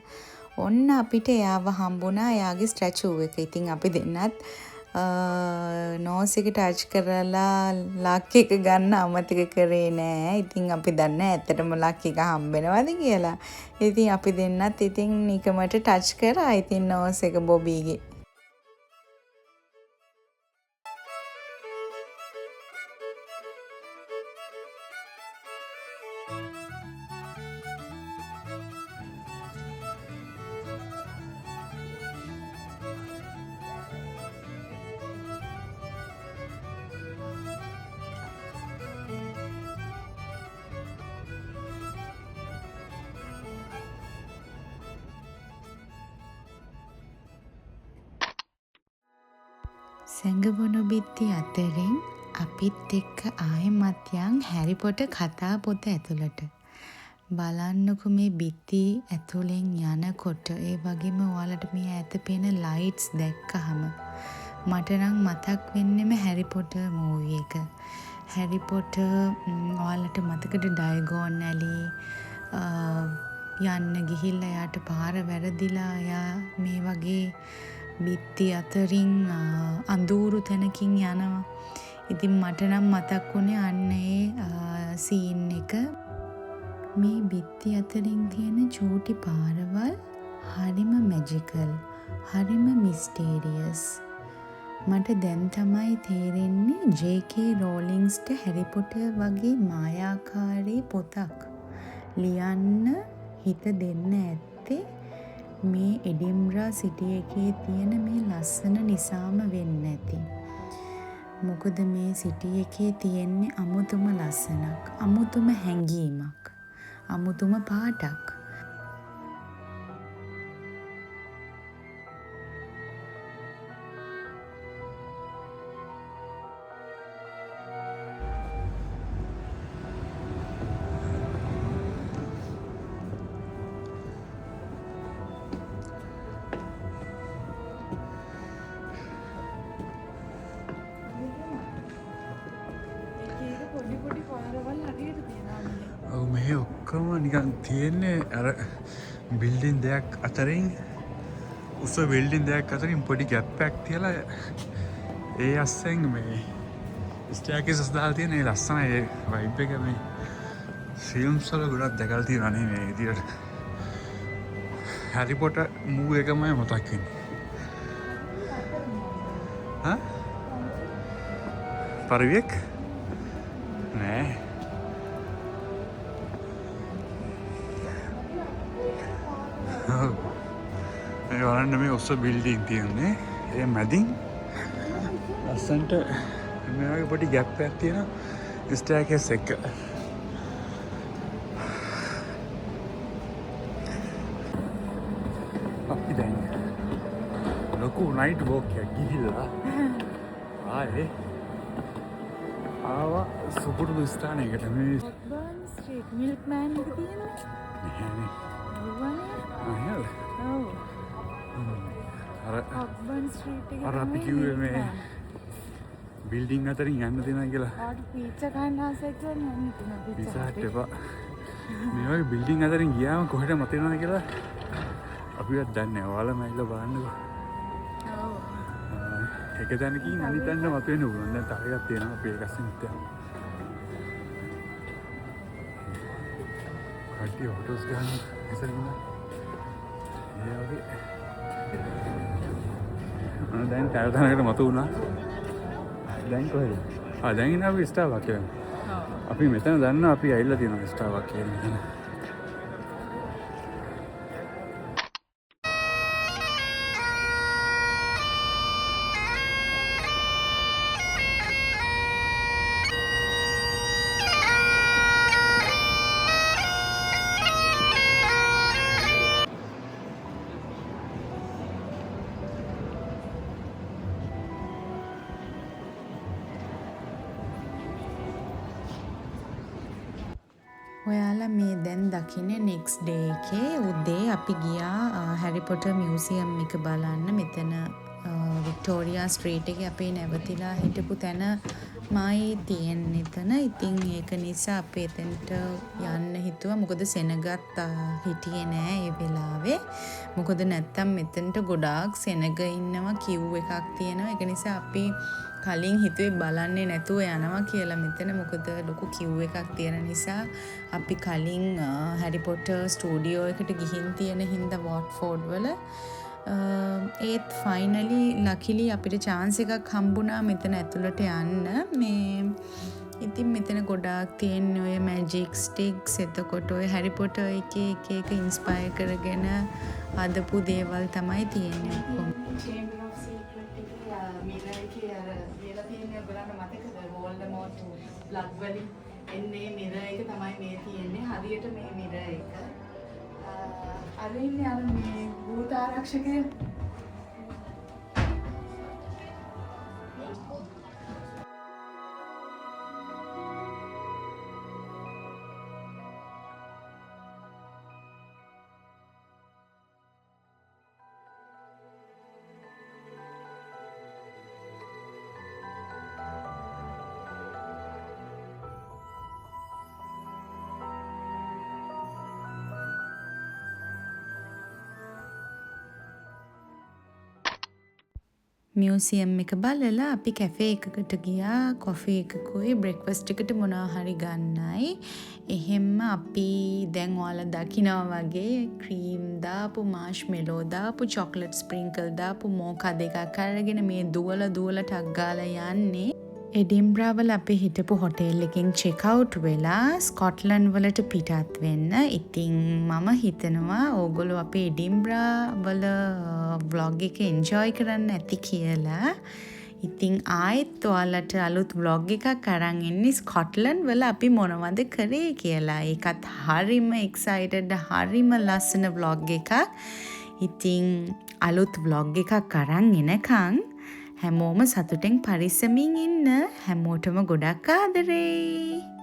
ඔන්න අපිට එයාව හම්බුණා එයාගේ ස්ටැචු එක. ඉතින් අපි දෙන්නත් නෝස් එක ටච් කරලා ලක් එක ගන්න අමතක කරේ නෑ. ඉතින් අපි දන්නේ ඇත්තටම ලක් එක හම්බෙනවද කියලා. ඉතින් අපි දෙන්නත් ඉතින් නිකමට ටච් කරා. ඉතින් නෝස් එක බොබීගේ සැඟවුණු බිත්ති අතරින් අපිත් එක්ක ආයෙමත් යන් හැරි පොටර් කතා පොත ඇතුළට. බලන්නකො මේ බිත්ති ඇතුලෙන් යනකොට ඒ වගේම ඔයාලට මේ ඈත පේන ලයිට්ස් දැක්කහම මට නම් මතක් වෙන්නෙම හැරි පොටර් මූවි එක. හැරි පොටර් ඔයාලට මතකද ඩයගෝන් ඇලි යන්න ගිහිල්ලා යාට පාර වැරදිලා යා මේ වගේ බිත්ති අතරින් අඳුරු තැනකින් යනවා. ඉතින් මට නම් මතක් වුණේ අන්න ඒ සීන් එක මේ බිත්ති අතරින් තියෙන චූටි පාරවල් හරිම මැජිකල්, හරිම මිස්ටීරියස්. මට දැන් තමයි තේරෙන්නේ ජේ.කේ රෝලින්ස්ට හැරි පොටර් වගේ මායාකාරී පොතක් ලියන්න හිත දෙන්න ඇත්තේ මේ එඩින්බරා සිටි එකේ තියෙන මේ ලස්සන නිසාම වෙන්න ඇති. මොකද මේ සිටි එකේ තියෙන්නේ අමුතුම ලස්සනක්, අමුතුම හැඟීමක්, අමුතුම පාටක්. ඔව් මේ ඔක්කොම නිකන් තියෙන්නේ අර බිල්ඩින් දෙයක් අතරින් උස බිල්ඩින් දෙයක් අතරින් පොඩි ගැප් එකක් තියලා ඒ අස්සෙන් මේ ස්ටෑකේසස් දාලා තියෙන ඒ ලස්සන ඒ වයිබ් එක මේ ෆිල්ම්ස් වල ගොඩක් දැකලා තියෙනවා නේ මේ විදියට. හැරි පොටර් මූවි එකමයි මතක් වෙන්නේ. හා? පරිවෙක්? නෑ. ඒ වරන්න මේ ඔස්ස බිල්ඩින් තියන්නේ ඒ මැදින් ලස්සන්ට මේ වගේ පොඩි ගැප් එකක් තියෙන ස්ටෑකේස් එක. අපි දැන් ලොකු නයිට් වෝක් එකක් ගිහිල්ලා ආයේ ආවා සුපුරුදු ස්ථානයකට මේ බර්න් ස්ට්‍රීට් මිල්ක්මෑන් එක තියෙනවා. නැහැනේ. ඔව්වනේ. ඔව්. අර බර්න් ස්ට්‍රීට් එකේ අර අපි කිව්වේ මේ බිල්ඩින් අතරින් යන්න දෙනවා කියලා. ආඩ පීට්සා කන්න ආසයි කියලා යන්න තියෙනවා පිසා හට් එපා. මේ වගේ බිල්ඩින් අතරින් ගියාම කොහෙට මතෙනවද කියලා අපිවත් දන්නේ නැහැ. ඔයාලා මයිලා බලන්නකෝ. ඔව්. එක තැනකින් අනිත් තැනට මතුවෙන්න පුළුවන්. දැන් තව එකක් තියෙනවා අපි ඒක අස්සෙන් ඉතින්. කට්ටිය ෆොටෝස් ගන්න ඉස්සරහින්. ඒ වගේ. දැන් තව තැනකට මතු වුණා. දැන් කොහෙද? දැන් ඉන්නේ අපි ස්ටාර්බක් කියලා. අපි මෙතන දන්නවා අපි ඇවිල්ලා තියෙනවා ස්ටාර්බක් කියන මෙතන. ඔයාලා මේ දැන් දකින්නේ නෙක්ස්ට් ඩේ එකේ උදේ අපි ගියා හැරි පොටර් මියුසියම් එක බලන්න. මෙතන වික්ටෝරියා ස්ට්‍රීට් එකේ අපි නැවතිලා හිටපු තැනමයි තියෙන්නේ එතන. ඉතින් ඒක නිසා අපි එතනට යන්න හිතුවා. මොකද සෙනගත් හිටියේ නෑ ඒ වෙලාවේ. මොකද නැත්තම් මෙතනට ගොඩාක් සෙනග ඉන්නවා, කිව් එකක් තියෙනවා. ඒක නිසා අපි කලින් හිතුවේ බලන්නේ නැතුව යනවා කියලා මෙතන. මොකද ලොකු කිව් එකක් තියෙන නිසා අපි කලින් හැරි පොටර් ස්ටුඩියෝ එකට ගිහින් තියෙන හින්දා වොට්ෆෝඩ් වල ඒත් ෆයිනලි ලකිලි අපිට chance එකක් හම්බුණා මෙතන ඇතුළට යන්න. මේ ඉතින් මෙතන ගොඩාක් තියෙන ඔය මැජික් ස්ටික්ස්, එතකොට ඔය හැරි පොටර් එකේ එක ඉන්ස්පයර් කරගෙන හදපු දේවල් තමයි තියෙන්නේ ඔක්කොම. චේම්බර් ඔෆ් සීක්‍රට් එකේ මිරර් එකේ අර කියලා තියෙන බලන්න මතකද වෝල්ඩමෝට් ප්ලග් වලින් එන්නේ මිරර් එක තමයි මේ තියෙන්නේ. හරියට මේ මිරර් එක. අර ඉන්නේ අර මේ භූත ආරක්ෂකයා. මියුසියම් එක බලලා අපි කැෆේ එකකට ගියා කොෆි එකකුයි බ්‍රෙක්ෆාස්ට් එකට මොනවා හරි ගන්නයි. එහෙම අපි දැන් ඔයාලා දකිනවා වගේ ක්‍රීම් දාපු මාෂ්මෙලෝ දාපු චොක්ලට් ස්ප්‍රින්කල් දාපු මෝකා දෙකක් අරගෙන මේ දුවලා ටක් ගාලා යන්නේ. එඩින්බ්‍රාවල අපි හිටපු හොටෙල් එකෙන් චෙක් අවුට් වෙලා ස්කොට්ලන්ඩ් වලට පිටත් වෙන්න. ඉතින් මම හිතනවා ඕගොල්ලෝ අපේ එඩින්බ්‍රා වල vlog එක enjoy කරන්න ඇති කියලා. ඉතින් ආයෙත් ඔයාලට අලුත් vlog එකක් අරන් එන්නේ ස්කොට්ලන්ඩ් වල අපි මොනවද කරේ කියලා. ඒකත් හරිම excited හරිම ලස්සන vlog එකක්. ඉතින් අලුත් vlog එකක් අරන් එනකන් හැමෝම සතුටෙන් පරිස්සමින් ඉන්න. හැමෝටම ගොඩක් ආදරේ.